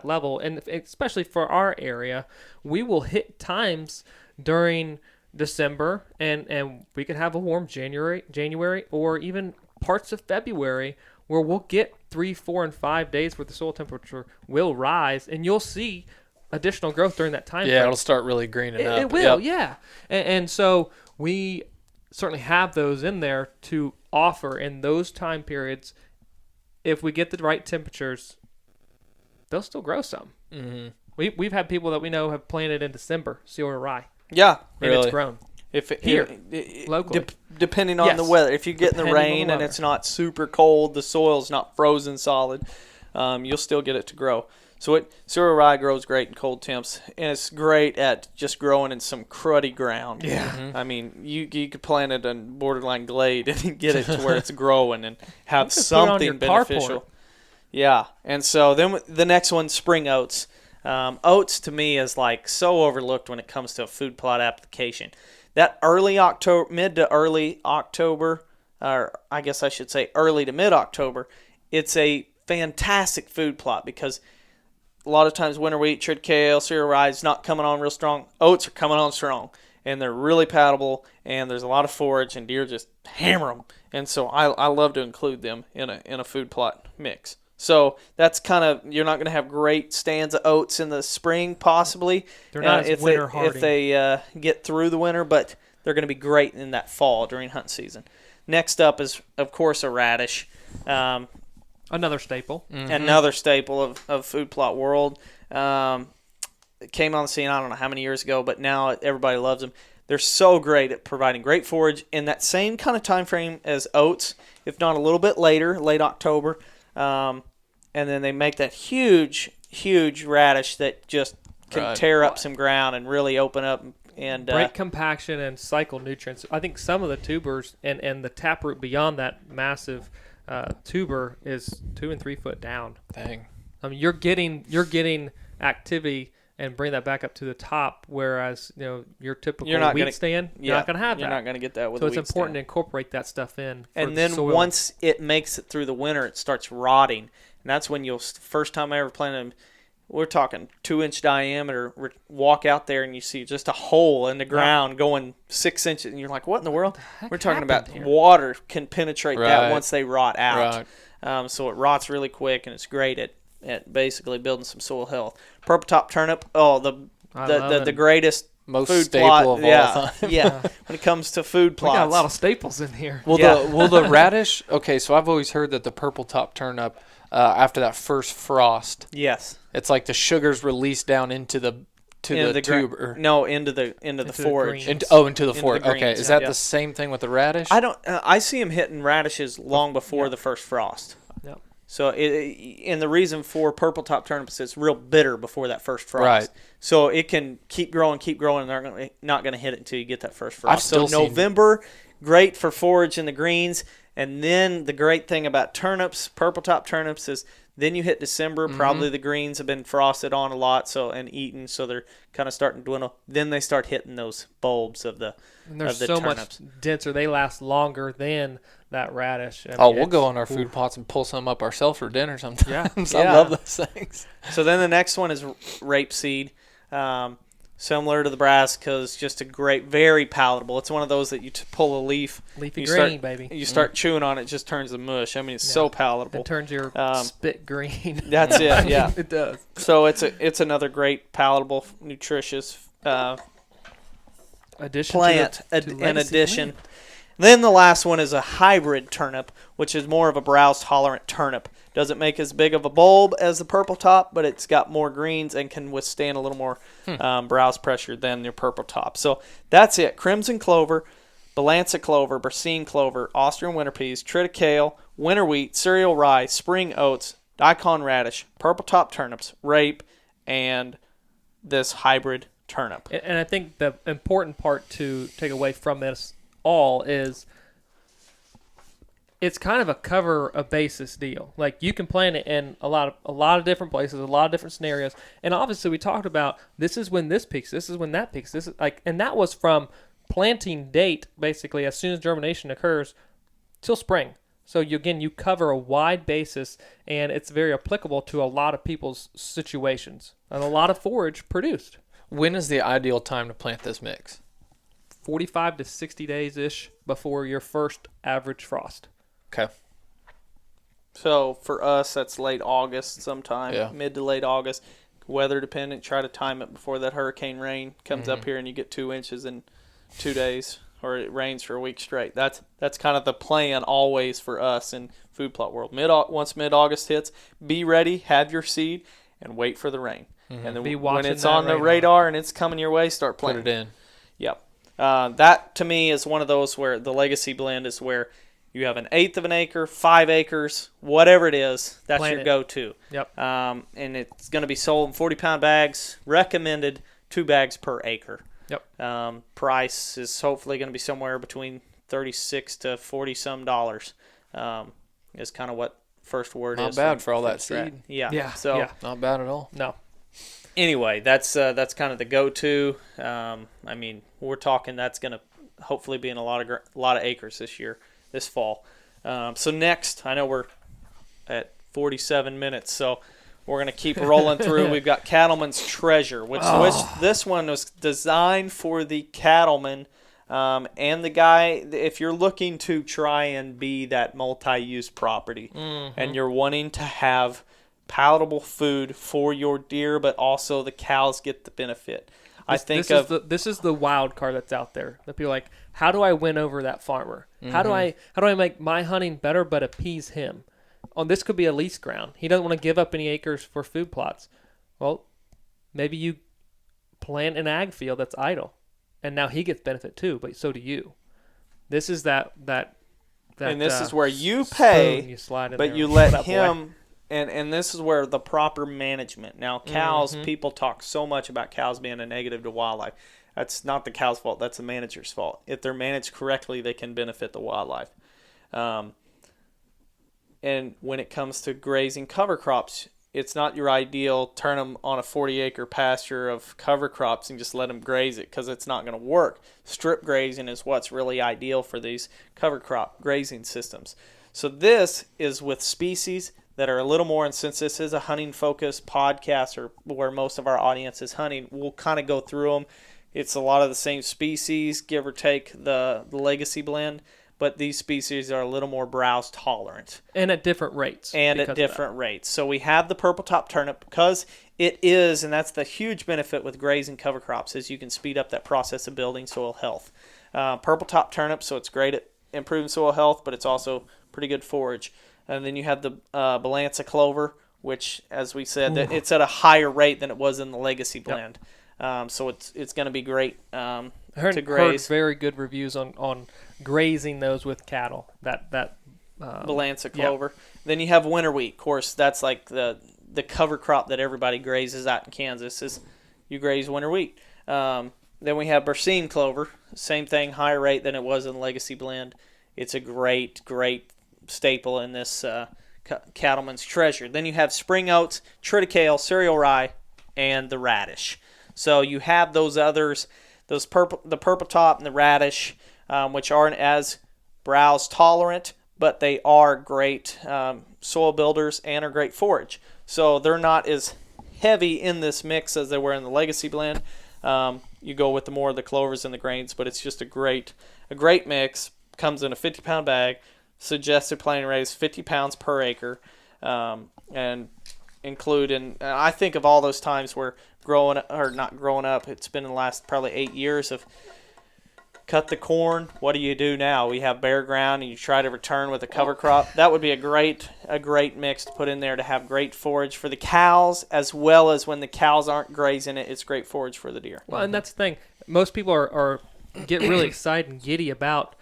level, and especially for our area, we will hit times during December and we could have a warm January or even parts of February where we'll get 3, 4, and 5 days where the soil temperature will rise, and you'll see additional growth during that time Yeah, frame. it'll start really greening up. It will, Yep. yeah. And so we certainly have those in there to offer in those time periods. If we get the right temperatures, they'll still grow some. Mm-hmm. We've had people that we know have planted in December cereal rye, Yeah. and Really? it's grown. Here, locally. depending on the Yes. weather. If you get in the Depending on rain the and weather. it's not super cold, the soil's not frozen solid, you'll still get it to grow. So cereal rye grows great in cold temps, and it's great at just growing in some cruddy ground. Yeah. Mm-hmm. I mean, you could plant it in borderline glade and get it to where it's growing and have You could put it on something your carport. beneficial. Yeah, and so then the next one, spring oats. Oats to me is like so overlooked when it comes to a food plot application. That early October, mid to early October, or I guess I should say early to mid October, it's a fantastic food plot because a lot of times winter wheat, triticale, cereal rye is not coming on real strong. Oats are coming on strong, and they're really palatable, and there's a lot of forage, and deer just hammer them. And so I love to include them in a food plot mix. So that's kind of, you're not going to have great stands of oats in the spring, possibly. They're not as winter hardy. If they get through the winter, but they're going to be great in that fall during hunt season. Next up is, of course, a radish. Another staple. Another staple of food plot world. It came on the scene, I don't know how many years ago, but now everybody loves them. They're so great at providing great forage in that same kind of time frame as oats, if not a little bit later, late October. And then they make that huge, huge radish that just can tear up some ground and really open up and Break compaction and cycle nutrients. I think some of the tubers and the taproot beyond that massive tuber is 2 and 3 foot down. Dang. I mean, you're getting activity and bring that back up to the top, whereas your typical wheat stand, you're not going to have that. You're not going to get that with So a it's wheat important to stand. incorporate that stuff in. And then once it makes it through the winter, it starts rotting. And that's when first time I ever planted them, we're talking 2-inch diameter, walk out there and you see just a hole in the ground going 6 inches. And you're like, what in the world? We're talking about here? water can penetrate that Right. once they rot out. Right. So it rots really quick, and it's great at basically building some soil health. Purple top turnip, the love the it. greatest most food staple plot, of yeah, all time. yeah. When it comes to food We plots, got a lot of staples in here. Will Yeah. the radish? Okay, so I've always heard that the purple top turnip, after that first frost, yes, it's like the sugars released down into the tube. into the Into the forage. greens. Into the Into fork. the Okay, greens, is that yeah. the same thing with the radish? I don't. I see them hitting radishes long before the first frost. Yep. So and the reason for purple top turnips is it's real bitter before that first frost. Right. So it can keep growing, and they're not going to hit it until you get that first frost. I've still so seen- November, great for forage in the greens. And then the great thing about turnips, purple top turnips, is then you hit December. Probably the greens have been frosted on a lot, and eaten, so they're kind of starting to dwindle. Then they start hitting those bulbs of the And they're of the so turnips. much denser. They last longer than that radish. I mean, We'll go it's- on our food plots and pull some up ourselves for dinner sometimes. Yeah. I love those things. So then the next one is rapeseed. Similar to the brassicas, just a great, very palatable. It's one of those that you pull a leaf, Leafy you green, start, baby. you start chewing on it, it just turns to mush. I mean, it's so palatable. It turns your spit green. That's it, yeah. It does. So it's another great, palatable, nutritious Addition plant. to In legacy addition, plant. then the last one is a hybrid turnip, which is more of a browse tolerant turnip. Doesn't make as big of a bulb as the purple top, but it's got more greens and can withstand a little more browse pressure than your purple top. So that's it. Crimson clover, Balanza clover, Bercine clover, Austrian winter peas, triticale, winter wheat, cereal rye, spring oats, daikon radish, purple top turnips, rape, and this hybrid turnip. And I think the important part to take away from this all is it's kind of a cover a basis deal. Like you can plant it in a lot of different places, a lot of different scenarios. And obviously we talked about this is when this peaks, this is when that peaks. This is like, and that was from planting date basically as soon as germination occurs till spring. So you cover a wide basis, and it's very applicable to a lot of people's situations and a lot of forage produced. When is the ideal time to plant this mix? 45 to 60 days ish before your first average frost. Okay. So for us, that's late August sometime, Yeah. mid to late August. Weather dependent. Try to time it before that hurricane rain comes up here and you get 2 inches in 2 days, or it rains for a week straight. That's kind of the plan always for us in food plot world. Once mid August hits, be ready, have your seed, and wait for the rain. And then Be when watching it's that on the radar and it's coming your way, start Put planting. it in. Yep. That to me is one of those where the legacy blend is where you have 1/8 of an acre, 5 acres, whatever it is, that's Plant your it. go-to. Yep. And it's going to be sold in 40-pound bags, recommended 2 bags per acre. Yep. Price is hopefully going to be somewhere between $36 to $40 dollars. Is kind of what first word Not is. bad for all from that Strat. seed. Yeah. Yeah, So yeah. Not bad at all. No. anyway, that's kind of the go-to. I mean, we're talking that's going to hopefully be in a lot of acres this fall. So next, I know we're at 47 minutes, so we're going to keep rolling through. We've got Cattlemen's Treasure, which this one was designed for the cattleman and the guy. If you're looking to try and be that multi-use property and you're wanting to have palatable food for your deer, but also the cows get the benefit. This is the wild card that's out there. That people are like, how do I win over that farmer? How do I make my hunting better but appease him? This could be a lease ground. He doesn't want to give up any acres for food plots. Well, maybe you plant an ag field that's idle, and now he gets benefit too, but so do you. This is that and this is where you pay, you slide in but there you and let put that boy. him. And this is where the proper management. Now, cows, people talk so much about cows being a negative to wildlife. That's not the cow's fault. That's the manager's fault. If they're managed correctly, they can benefit the wildlife. And when it comes to grazing cover crops, it's not your ideal turn them on a 40-acre pasture of cover crops and just let them graze it, because it's not going to work. Strip grazing is what's really ideal for these cover crop grazing systems. So this is with species that are a little more, and since this is a hunting-focused podcast, or where most of our audience is hunting, we'll kind of go through them. It's a lot of the same species, give or take the legacy blend, but these species are a little more browse tolerant. And at different rates. And at different rates. So we have the purple top turnip because it is, and that's the huge benefit with grazing cover crops, is you can speed up that process of building soil health. Purple top turnip, so it's great at improving soil health, but it's also pretty good forage. And then you have the Balanza clover, which, as we said, that it's at a higher rate than it was in the Legacy blend. So it's going to be great to graze. Heard very good reviews on grazing those with cattle. That Balanza clover. Then you have winter wheat. Of course, that's like the cover crop that everybody grazes out in Kansas is you graze winter wheat. Then we have Berseem clover. Same thing, higher rate than it was in the Legacy blend. It's a great staple in this Cattleman's treasure. Then you have spring oats, triticale, cereal rye, and the radish. So you have those others, the purple top and the radish, which aren't as browse tolerant, but they are great soil builders and are great forage. So they're not as heavy in this mix as they were in the Legacy blend. You go with more of the clovers and the grains, but it's just a great mix. Comes in a 50-pound bag. Suggested planting rate is 50 pounds per acre, and include and I think of all those times where not growing up. It's been in the last probably 8 years of cut the corn. What do you do now? We have bare ground, and you try to return with a cover crop. That would be a great mix to put in there to have great forage for the cows, as well as when the cows aren't grazing it, it's great forage for the deer. Well, and that's the thing. Most people are get really excited and giddy about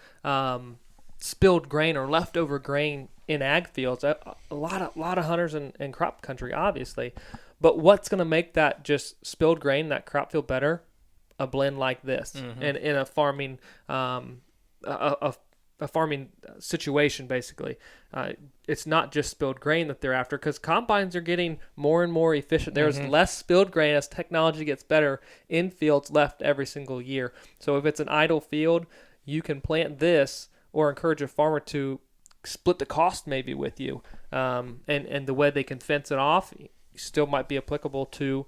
spilled grain or leftover grain in ag fields. A lot of hunters in crop country, obviously. But what's going to make that just spilled grain, that crop field better? A blend like this, and in a farming a farming situation, basically. It's not just spilled grain that they're after, because combines are getting more and more efficient. There's less spilled grain as technology gets better in fields left every single year. So if it's an idle field, you can plant this or encourage a farmer to split the cost maybe with you, and the way they can fence it off still might be applicable to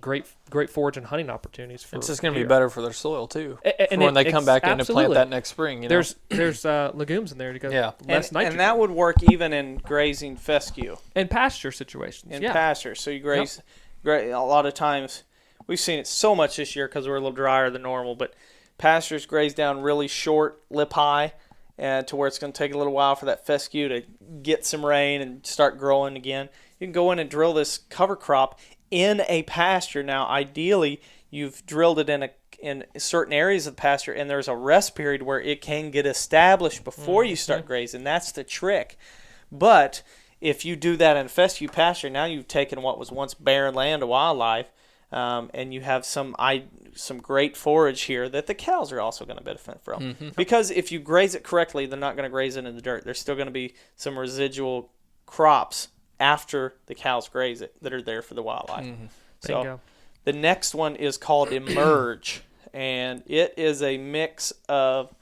great forage and hunting opportunities for it's just going to deer. be better for their soil too, and when they come back in to absolutely. plant that next spring. You know? There's legumes in there to go less and nitrogen. And that would work even in grazing fescue. In pasture situations. In pasture. So you graze a lot of times. We've seen it so much this year because we're a little drier than normal, but pastures graze down really short, lip high, and to where it's going to take a little while for that fescue to get some rain and start growing again. You can go in and drill this cover crop in a pasture. Now, ideally, you've drilled it in certain areas of the pasture, and there's a rest period where it can get established before you start grazing. That's the trick. But if you do that in a fescue pasture, now you've taken what was once barren land to wildlife, and you have some great forage here that the cows are also going to benefit from. Because if you graze it correctly, they're not going to graze it in the dirt. There's still going to be some residual crops after the cows graze it that are there for the wildlife. So the next one is called Emerge, and it is a mix of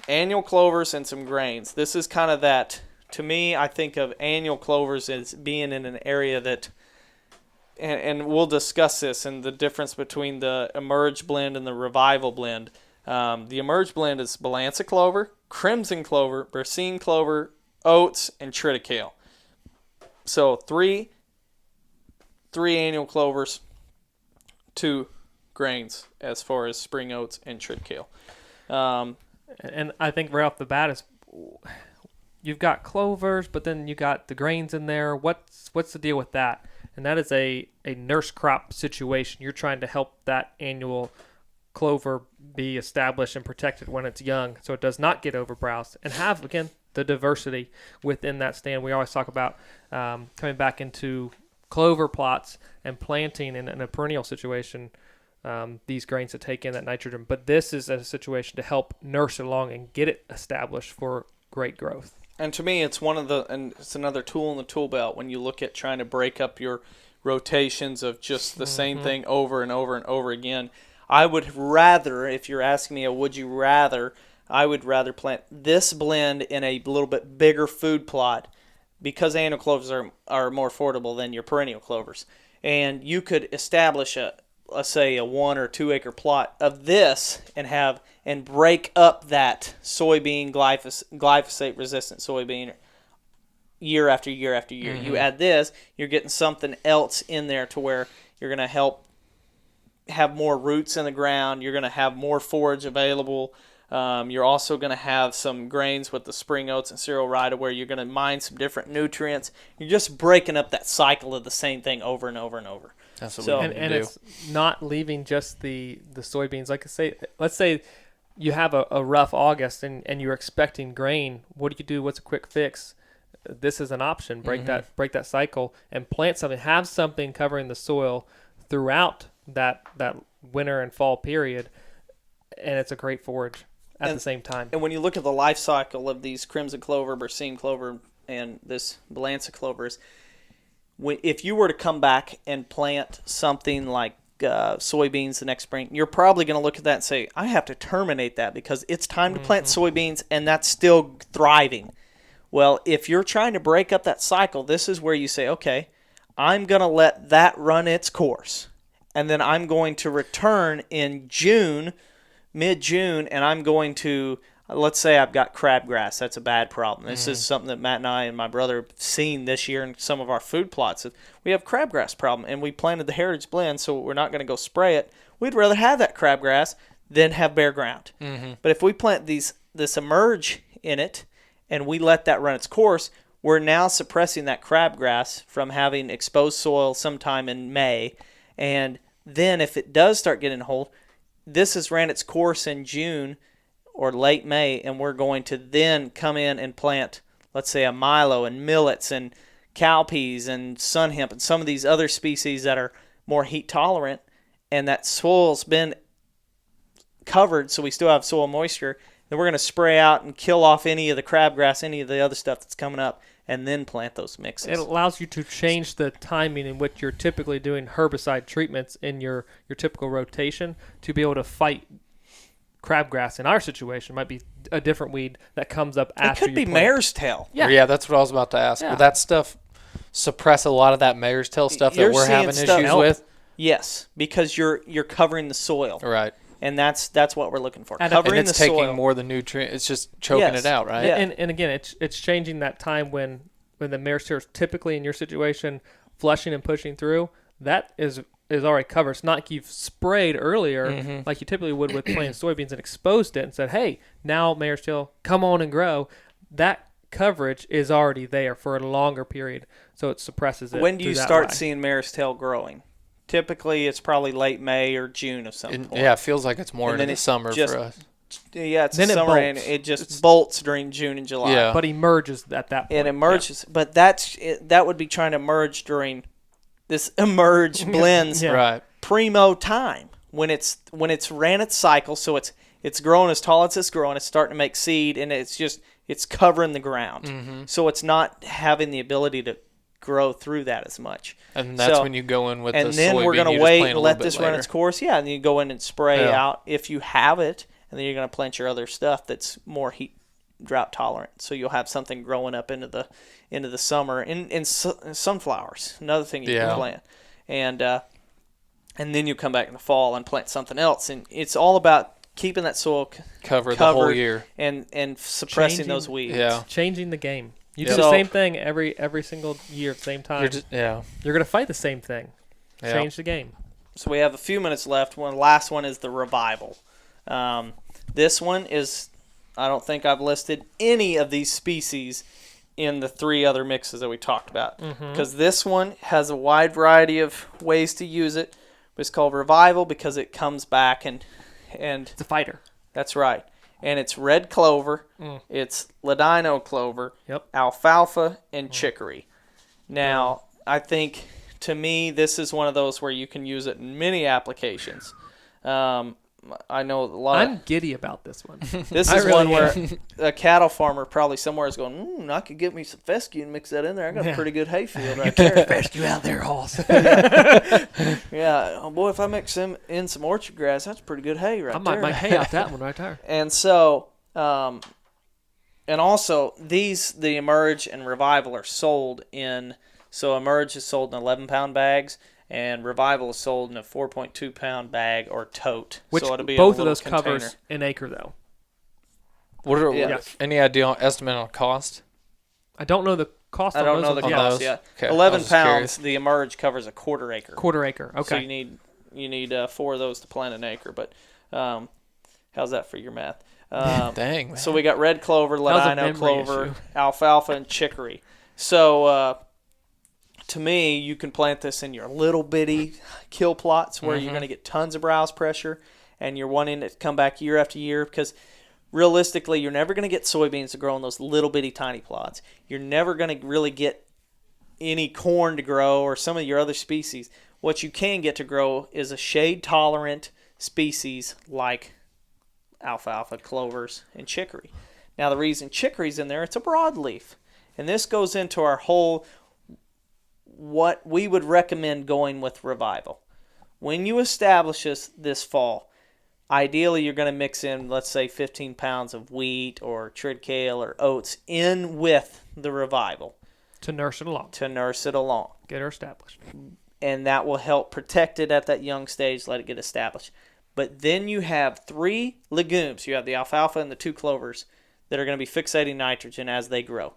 annual clovers and some grains. This is kind of that, to me, I think of annual clovers as being in an area that, and we'll discuss this and the difference between the Emerge blend and the Revival blend. The Emerge blend is Balanza clover, crimson clover, Berseem clover, oats, and triticale. So three annual clovers, 2 grains as far as spring oats and triticale. And I think right off the bat is you've got clovers, but then you got the grains in there. What's the deal with that? And that is a nurse crop situation. You're trying to help that annual clover be established and protected when it's young, so it does not get overbrowsed, and have, again, the diversity within that stand. We always talk about coming back into clover plots and planting in a perennial situation these grains to take in that nitrogen. But this is a situation to help nurse it along and get it established for great growth. And to me, it's it's another tool in the tool belt when you look at trying to break up your rotations of just the same thing over and over and over again. I would rather, if you're asking me a would you rather, I would rather plant this blend in a little bit bigger food plot, because annual clovers are more affordable than your perennial clovers. And you could establish let's say a 1 or 2 acre plot of this and break up that soybean glyphosate resistant soybean year after year after year. You add this, you're getting something else in there to where you're going to help have more roots in the ground. You're going to have more forage available. You're also going to have some grains with the spring oats and cereal rye where you're going to mine some different nutrients. You're just breaking up that cycle of the same thing over and over and over. That's what we need to do. It's not leaving just the soybeans. Like I say, let's say you have a rough August and you're expecting grain. What do you do? What's a quick fix? This is an option. Break that cycle and plant something. Have something covering the soil throughout that winter and fall period, and it's a great forage at the same time. And when you look at the life cycle of these crimson clover, Berseem clover, and this balansa clovers, if you were to come back and plant something like soybeans the next spring, you're probably going to look at that and say, I have to terminate that because it's time to plant soybeans and that's still thriving. Well, if you're trying to break up that cycle, this is where you say, okay, I'm going to let that run its course. And then I'm going to return in June, mid-June, and I'm going to, let's say I've got crabgrass. That's a bad problem. This is something that Matt and I and my brother have seen this year in some of our food plots. We have crabgrass problem, and we planted the Heritage Blend, so we're not going to go spray it. We'd rather have that crabgrass than have bare ground. But if we plant this emerge in it, and we let that run its course, we're now suppressing that crabgrass from having exposed soil sometime in May. And then if it does start getting a hold, this has ran its course in June or late May, and we're going to then come in and plant, let's say, a milo and millets and cowpeas and sun hemp and some of these other species that are more heat tolerant, and that soil's been covered so we still have soil moisture. Then we're going to spray out and kill off any of the crabgrass, any of the other stuff that's coming up, and then plant those mixes. It allows you to change the timing in which you're typically doing herbicide treatments in your typical rotation to be able to fight crabgrass. In our situation, might be a different weed that comes up after. It could be mare's tail. Yeah, that's what I was about to ask. Yeah. Will that stuff suppress a lot of that mare's tail stuff that we're having issues with? Yes, because you're covering the soil. Right. And that's what we're looking for. And Covering it's the soil. taking more of the nutrient. It's just choking it out, right? Yeah. And again, it's changing that time when the mare's tail is typically in your situation flushing and pushing through. That is already covered. It's not like you've sprayed earlier like you typically would with planting soybeans and exposed it and said, hey, now mare's tail, come on and grow. That coverage is already there for a longer period, so it suppresses it. When do you start seeing mare's tail growing? Typically, it's probably late May or June of some point. Yeah, it feels like it's more into the summer for us. Yeah, it's Then it summer and bolts. it just bolts during June and July. Yeah. But emerges at that point. It emerges, but that would be trying to emerge during this emerge blends Yeah. Right. primo time when it's ran its cycle, so it's growing as tall as it's growing. It's starting to make seed, and it's covering the ground, so it's not having the ability to grow through that as much. And that's when you go in with the soybean. And then we're going to wait and let this run its course. Yeah, and you go in and spray out if you have it, and then you're going to plant your other stuff that's more heat drought tolerant. So you'll have something growing up into the summer. And sunflowers, another thing you can plant. And then you come back in the fall and plant something else. And it's all about keeping that soil covered the whole year and suppressing those weeds. Yeah. Changing the game. You Yeah. do the So- same thing every single year at the same time. You're going to fight the same thing. Yeah. Change the game. So we have a few minutes left. Last one is the revival. This one is, I don't think I've listed any of these species in the 3 other mixes that we talked about, because this one has a wide variety of ways to use it. It's called revival because it comes back and It's a fighter. that's right. And it's red clover, it's ladino clover, Yep. alfalfa, and chicory. Now, I think, to me, this is one of those where you can use it in many applications. I know a lot I'm giddy about this one. This I is really one where am. a cattle farmer probably somewhere is going, I could get me some fescue and mix that in there. I got a pretty good hay field right there. Fescue out there, Hoss. Yeah. Oh, boy, if I mix in some orchard grass, that's pretty good hay right I might there. make hay out that one right there. And so, and also, the Emerge and Revival are sold in, so Emerge is sold in 11-pound bags, And Revival is sold in a 4.2 pound bag or tote. Which so it'll be both a of little those container. covers an acre, though. Yeah. Any idea on estimate on cost? I don't know the cost I on don't those know the ones. cost those? yet. Okay, I 11 was just pounds. curious. The Emerge covers a quarter acre. Quarter acre. Okay. So you need 4 of those to plant an acre. But how's that for your math? Dang, man. So we got red clover, was a ladino memory clover, issue. alfalfa, and chicory. So to me, you can plant this in your little bitty kill plots where you're going to get tons of browse pressure, and you're wanting it to come back year after year because realistically, you're never going to get soybeans to grow in those little bitty tiny plots. You're never going to really get any corn to grow or some of your other species. What you can get to grow is a shade-tolerant species like alfalfa, clovers, and chicory. Now, the reason chicory's in there, it's a broadleaf. And this goes into our whole what we would recommend going with Revival. When you establish this fall, ideally you're going to mix in, let's say, 15 pounds of wheat or triticale or oats in with the Revival. To nurse it along. Get her established. And that will help protect it at that young stage, let it get established. But then you have 3 legumes. You have the alfalfa and the 2 clovers that are going to be fixating nitrogen as they grow.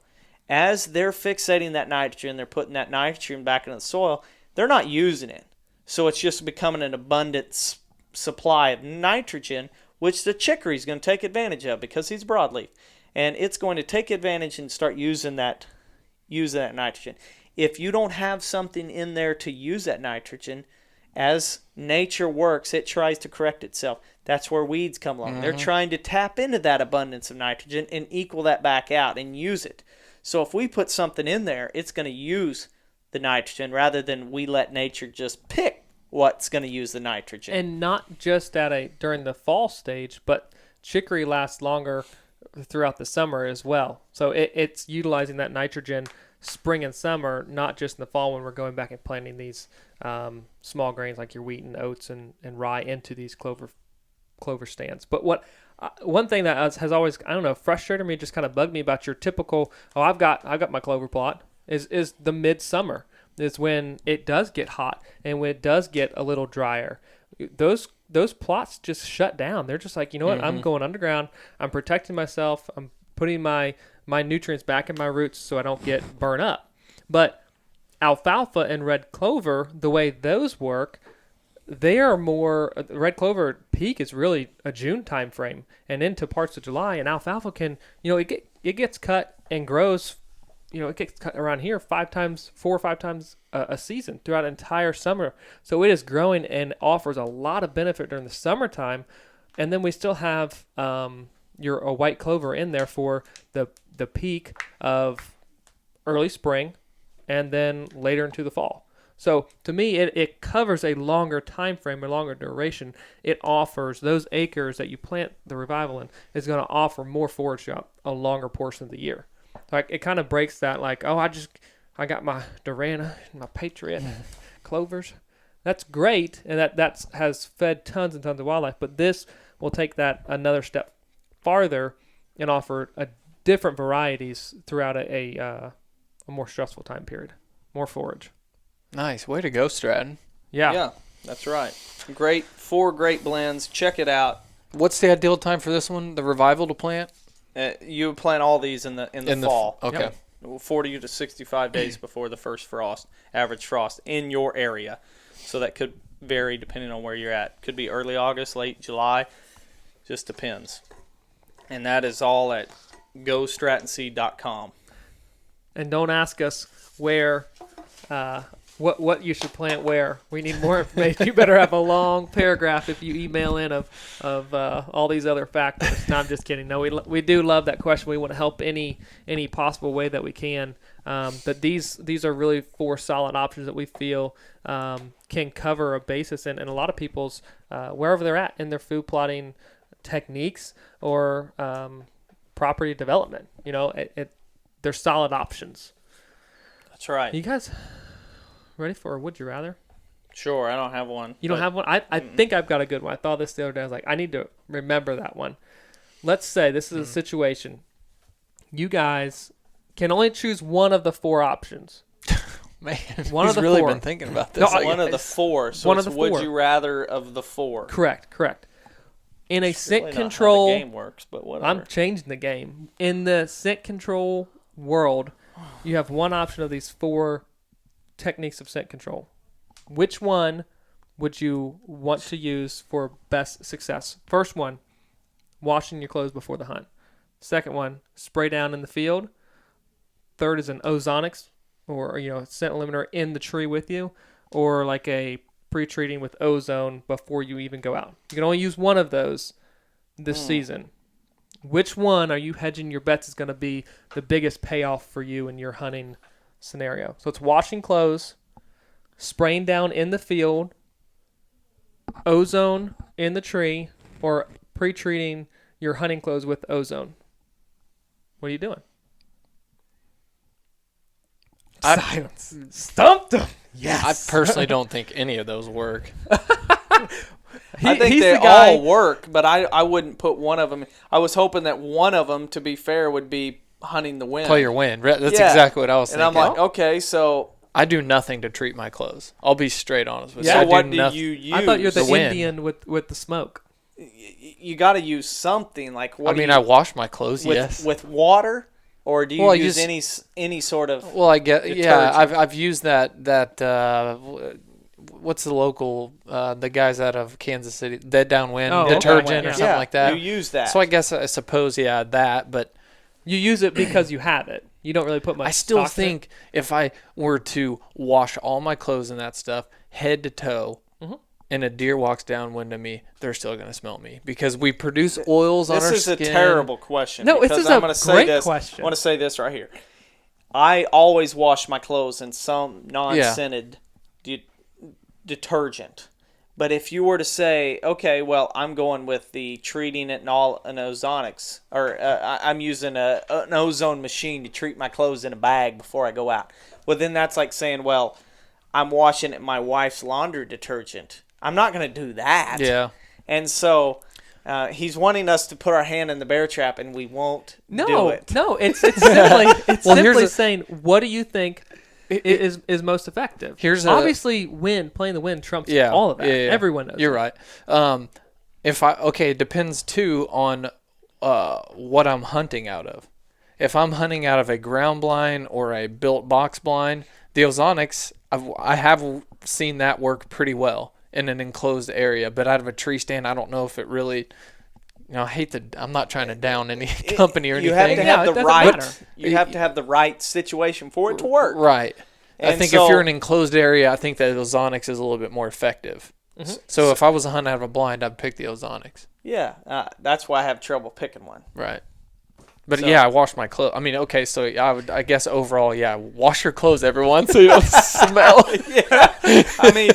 As they're fixating that nitrogen, they're putting that nitrogen back into the soil, they're not using it. So it's just becoming an abundant supply of nitrogen, which the chicory is going to take advantage of because he's broadleaf. And it's going to take advantage and start using that nitrogen. If you don't have something in there to use that nitrogen, as nature works, it tries to correct itself. That's where weeds come along. They're trying to tap into that abundance of nitrogen and equal that back out and use it. So if we put something in there, it's going to use the nitrogen rather than we let nature just pick what's going to use the nitrogen. And not just during the fall stage, but chicory lasts longer throughout the summer as well. So it's utilizing that nitrogen spring and summer, not just in the fall when we're going back and planting these small grains like your wheat and oats and rye into these clover stands. But one thing that has always, I don't know, frustrated me, just kind of bugged me about your typical, I've got my clover plot, is the midsummer, is when it does get hot and when it does get a little drier. Those plots just shut down. They're just like, you know what, I'm going underground, I'm protecting myself, I'm putting my nutrients back in my roots so I don't get burnt up. But alfalfa and red clover, the way those work, they are more, red clover peak is really a June time frame and into parts of July, and alfalfa can, it gets cut and grows, it gets cut around here 4 or 5 times a season throughout an entire summer. So it is growing and offers a lot of benefit during the summertime. And then we still have a white clover in there for the peak of early spring and then later into the fall. So to me, it covers a longer time frame, a longer duration. It offers those acres that you plant the Revival in is going to offer more forage throughout a longer portion of the year. Like it kind of breaks that, like, I got my Durana, my Patriot clovers. That's great, and that has fed tons and tons of wildlife. But this will take that another step farther and offer different varieties throughout a more stressful time period, more forage. Nice. Way to go, Stratton. Yeah, that's right. 4 great blends. Check it out. What's the ideal time for this one, the Revival, to plant? You plant all these in the fall. Okay. Yep. 40 to 65 days before the first frost, average frost in your area. So that could vary depending on where you're at. Could be early August, late July. Just depends. And that is all at gostrattonseed.com. And don't ask us where, what you should plant where. We need more information. You better have a long paragraph if you email in of all these other factors. No, I'm just kidding. No, we do love that question. We want to help any possible way that we can. But these are really 4 solid options that we feel can cover a basis in a lot of people's wherever they're at in their food plotting techniques or property development. They're solid options. That's right. You guys ready for a Would You Rather? Sure, I don't have one. You don't have one? I think I've got a good one. I thought this the other day. I was like, I need to remember that one. Let's say this is a situation. You guys can only choose one of the 4 options. Man, One he's of the really four. been thinking about this. No, I One of the guess. four. So One it's of the would four. you rather of the four. Correct. In a It's scent really not how control, the game works, but whatever. I'm changing the game. In the scent control world, you have one option of these 4 techniques of scent control. Which one would you want to use for best success? First one, washing your clothes before the hunt. Second one, spray down in the field. Third is an ozonics, or scent limiter in the tree with you, or like a pre-treating with ozone before you even go out. You can only use one of those this season. Which one are you hedging your bets is going to be the biggest payoff for you in your hunting scenario? So it's washing clothes, spraying down in the field, ozone in the tree, or pre-treating your hunting clothes with ozone. What are you doing? Silence. Stumped him. Yes. I personally don't think any of those work. I think he's they the guy- all work, but I wouldn't put one of them. I was hoping that one of them, to be fair, would be hunting the wind. Play your wind. That's Yeah. exactly what I was And thinking. I'm like, okay, so I do nothing to treat my clothes. I'll be straight honest with you. Yeah. I so what do do nothing. you use? I thought you're the The wind. Indian with the smoke. You got to use something like what? I mean, I wash my clothes. with, Yes. with water, or do you Well, I use use- any sort of? Well, I get. Yeah, Detergent. I've used that. What's the local? The guys out of Kansas City, Dead Downwind Oh, detergent okay, or yeah. something like that. You use that. So I suppose that, but You use it because you have it. You don't really put much I still stock in it. think if I were to wash all my clothes and that stuff head to toe, and a deer walks downwind of me, they're still going to smell me because we produce oils on our This is skin. a terrible question. No, this because is I'm a gonna say great this. question. I want to say this right here. I always wash my clothes in some non-scented detergent. But if you were to say, okay, well, I'm going with the treating it in all an ozonics, or I'm using an ozone machine to treat my clothes in a bag before I go out. Well, then that's like saying, well, I'm washing it in my wife's laundry detergent. I'm not going to do that. Yeah. And so he's wanting us to put our hand in the bear trap, and we won't do it. No, it's simply Well, here's simply a- saying, what do you think is most effective? Obviously playing the wind trumps all of that. Yeah. Everyone knows. You're right. It depends too on what I'm hunting out of. If I'm hunting out of a ground blind or a built box blind, the ozonics I have seen that work pretty well in an enclosed area, but out of a tree stand, I don't know if it really. I'm not trying to down any company or anything. You have to Yeah, have it the doesn't right. matter. You have to have the right situation for it to work. Right. I And think so- if you're in an enclosed area, I think that ozonics is a little bit more effective. So if I was hunting out of a blind, I'd pick the ozonics. Yeah, that's why I have trouble picking one. Right. But So- yeah, I wash my clothes. I mean, okay, so I guess overall, yeah, wash your clothes everyone so you don't smell. Yeah, I mean,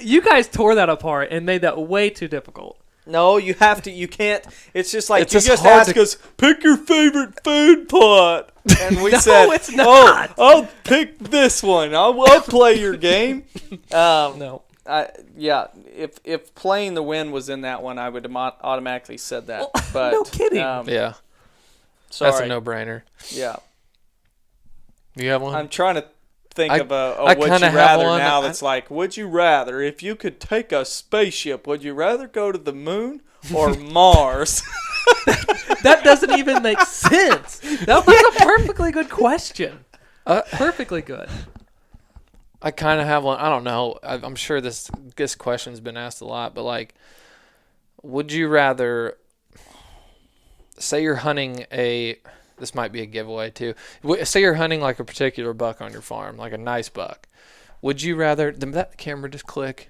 You guys tore that apart and made that way too difficult. no, you have to. You can't. It's just like It's you just just hard ask to- us, pick your favorite food plot, and we No, said, it's not. Oh, I'll pick this one. I'll play your game. No. Yeah, if playing the wind was in that one, I would have automatically said that. Well, But no kidding. Yeah, sorry. that's a no-brainer. Yeah, You have one? I'm trying to think of I a would you kinda have rather one. now that's like, would you rather, if you could take a spaceship, would you rather go to the moon or Mars? That doesn't even make sense. That was a perfectly good question. Perfectly good. I kind of have one. I don't know. I'm sure this question's been asked a lot, but like, would you rather say you're hunting this might be a giveaway too. Say you're hunting like a particular buck on your farm, like a nice buck. Would you rather? Did that camera just click?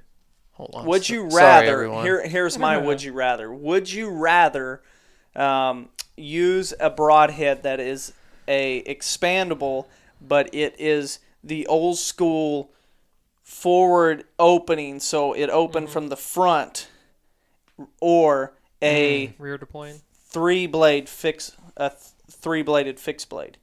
Hold on. Would you Sorry, rather? everyone. Here's my would you rather. Would you rather use a broadhead that is a expandable, but it is the old school forward opening, so it opened from the front, or a Rear deploying. three-bladed fixed blade?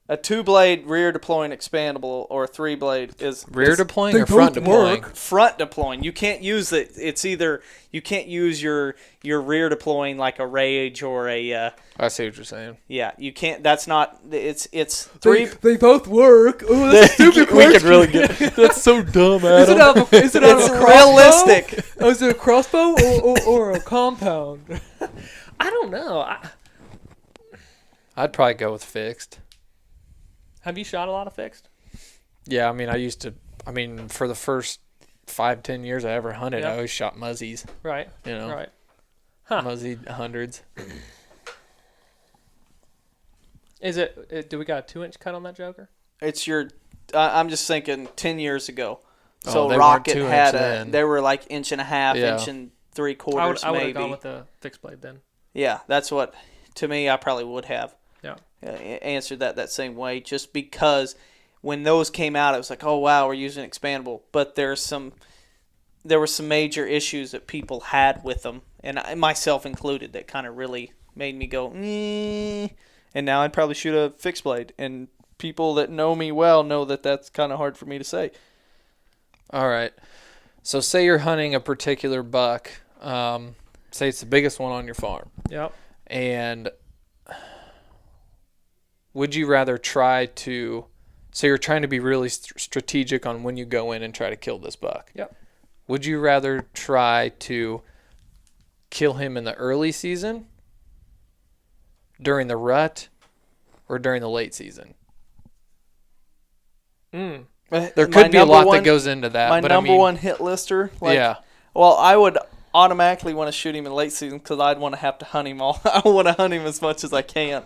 A 2-blade rear deploying expandable or a 3-blade is Rear is deploying they or front both deploying? work. front deploying. You can't use it. It's either you can't use your rear deploying like a Rage or a I see what you're saying. yeah. You can't. That's not. It's three. They both work. Oh, that's a stupid We question. could really get. That's so dumb, Is it Adam. out of a, is it out It's of a crossbow? realistic. Oh, is it a crossbow or a compound? I don't know. I'd probably go with fixed. Have you shot a lot of fixed? Yeah, I mean, I used to. I mean, for the first 5-10 years I ever hunted, Yep. I always shot muzzies. Right. You know, Right. Huh. muzzy hundreds. Is it? Do we got a 2-inch cut on that Joker? It's your. I'm just thinking 10 years ago. So they weren't Rocket 2 had inch a. then. They were like 1.5 Yeah. inch and I would 3/4 have maybe. gone with the fixed blade then. Yeah, that's what. To me, I probably would have Yeah. answered that same way, just because when those came out, it was like, oh wow, we're using expandable. But there were some major issues that people had with them, and myself included, that kind of really made me go, and now I'd probably shoot a fixed blade. And people that know me well know that that's kind of hard for me to say. All right. So say you're hunting a particular buck. Say it's the biggest one on your farm. Yep. And would you rather try to, so you're trying to be really strategic on when you go in and try to kill this buck. Yep. Would you rather try to kill him in the early season, during the rut, or during the late season? There could be a lot that goes into that. My but number I mean, one hit lister. yeah. Well, I would automatically want to shoot him in late season because I'd want to have to hunt him all. I want to hunt him as much as I can.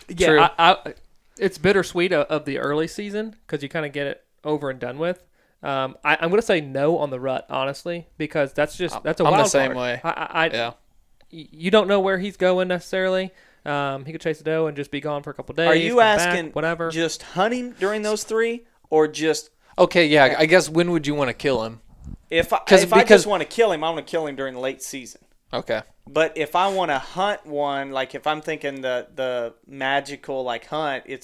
Yeah. True. It's bittersweet of the early season because you kind of get it over and done with. I'm going to say no on the rut, honestly, because that's a I'm wild the same card. way. Yeah. You don't know where he's going necessarily. He could chase a doe and just be gone for a couple days. Are you come back, asking whatever? just hunting during those 3, or just Okay, yeah. I guess when would you want to kill him? if I Because- just want to kill him, I'm going to kill him during the late season. Okay. But if I want to hunt one, like if I'm thinking the magical like hunt, it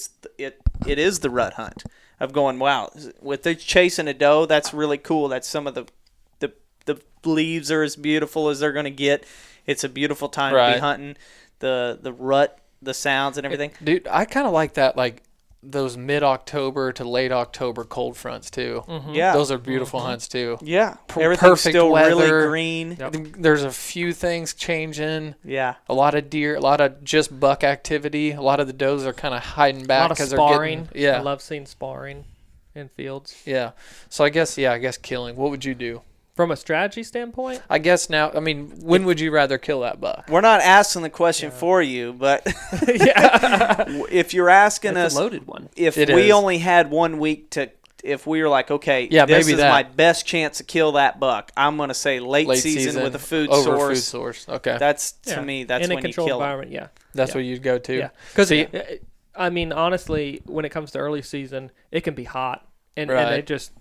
is the rut hunt of going, wow, with the chasing a doe, that's really cool. That's some of the leaves are as beautiful as they're going to get. It's a beautiful time to Right. be hunting. The rut, the sounds and everything. Dude, I kind of like that, like those mid-October to late October cold fronts too. Yeah. Those are beautiful hunts too. Yeah. Per- Everything's perfect still really weather. green. Yep. There's a few things changing. Yeah. A lot of deer, a lot of just buck activity. A lot of the does are kind of hiding A back lot of because they're sparring. getting. Yeah. I love seeing sparring in fields. Yeah. So I guess killing. What would you do? From a strategy standpoint, I guess now. I mean, when would you rather kill that buck? We're not asking the question for you, but yeah, if you're asking it's us, a loaded one. if It we is. only had 1 week to, if we were like, okay, Yeah, this maybe is that. my best chance to kill that buck, I'm going to say late season with a food over source. food source. Okay. That's, to Yeah. me, that's in a when you controlled kill 'em. environment. Yeah, That's yeah. what you'd go to. Yeah, because See- I mean, honestly, when it comes to early season, it can be hot, and Right. they just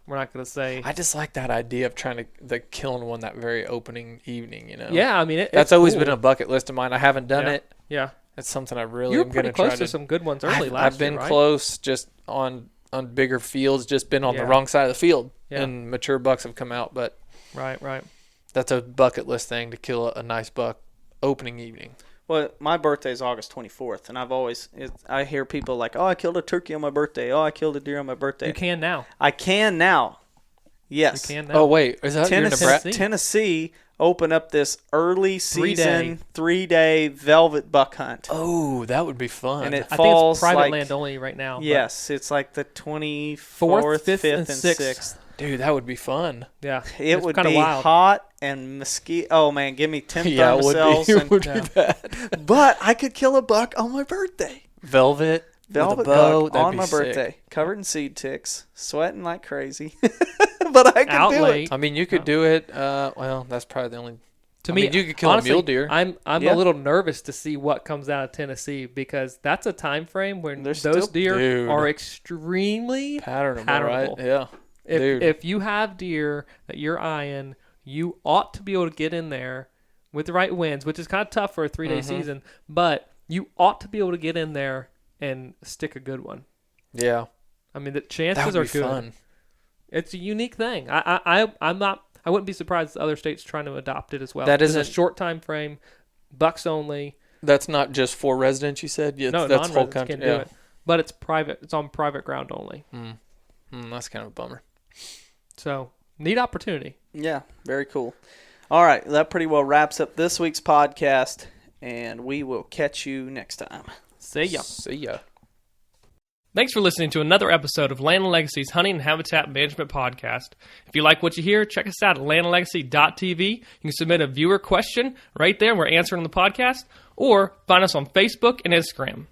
we're not going to say. I just like that idea of trying to killing one that very opening evening. You know. Yeah, I mean, That's it's always cool. been a bucket list of mine. I haven't done Yeah. it. Yeah, It's something I really you were am going pretty to try close to some good ones early last I've been year, right? close, just on bigger fields, just been on the Yeah. wrong side of the field, Yeah. and mature bucks have come out. But Right. that's a bucket list thing to kill a nice buck opening evening. Well, my birthday is August 24th, and I hear people like, oh, I killed a turkey on my birthday. Oh, I killed a deer on my birthday. You can now. I can now. Yes. You can now. Oh wait, is that your Nebraska? Tennessee opened up this early 3-day. season 3-day velvet buck hunt. Oh, that would be fun. And it I think falls it's private like, land only right now. but- Yes, it's like the 24th, Fourth, 5th, fifth, and and sixth. 6th. Dude, that would be fun. Yeah. It it's would kinda be wild. hot and mosquito. Oh man, give me 10 Yeah, it would thermocells. be. It and- would Yeah. be that. But I could kill a buck on my birthday. Velvet Velvet with a bow. buck That'd on be my sick. birthday, covered in seed ticks, sweating like crazy. But I could Out do late. it. I mean, you could do it. Well, that's probably the only. To I me, mean, you could kill honestly, a mule deer. I'm Yeah. a little nervous to see what comes out of Tennessee because that's a time frame when They're those still- deer Dude. are extremely Patternable, right? Patternable. Yeah. Dude. if you have deer that you're eyeing, you ought to be able to get in there with the right winds, which is kind of tough for a 3-day Mm-hmm. season, but you ought to be able to get in there and stick a good one. Yeah. I mean, the That chances would are be good. fun. It's a unique thing. I'm not. I wouldn't be surprised if other states trying to adopt it as well. That It's a isn't- short time frame, bucks only. That's not just for residents, you said? Yeah, No, that's whole non-residents country. can do it, but it's private. It's on private ground only. That's kind of a bummer. So neat opportunity. Yeah, very cool. All right, that pretty well wraps up this week's podcast, and we will catch you next time. See ya. See ya. Thanks for listening to another episode of Land and Legacy's Hunting and Habitat Management Podcast. If you like what you hear, check us out at landandlegacy.tv. You can submit a viewer question right there. We're answering on the podcast. Or find us on Facebook and Instagram.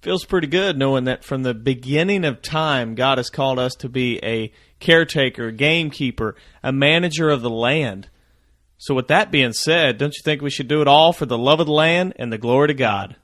Feels pretty good knowing that from the beginning of time, God has called us to be a caretaker, gamekeeper, a manager of the land. So with that being said, don't you think we should do it all for the love of the land and the glory to God?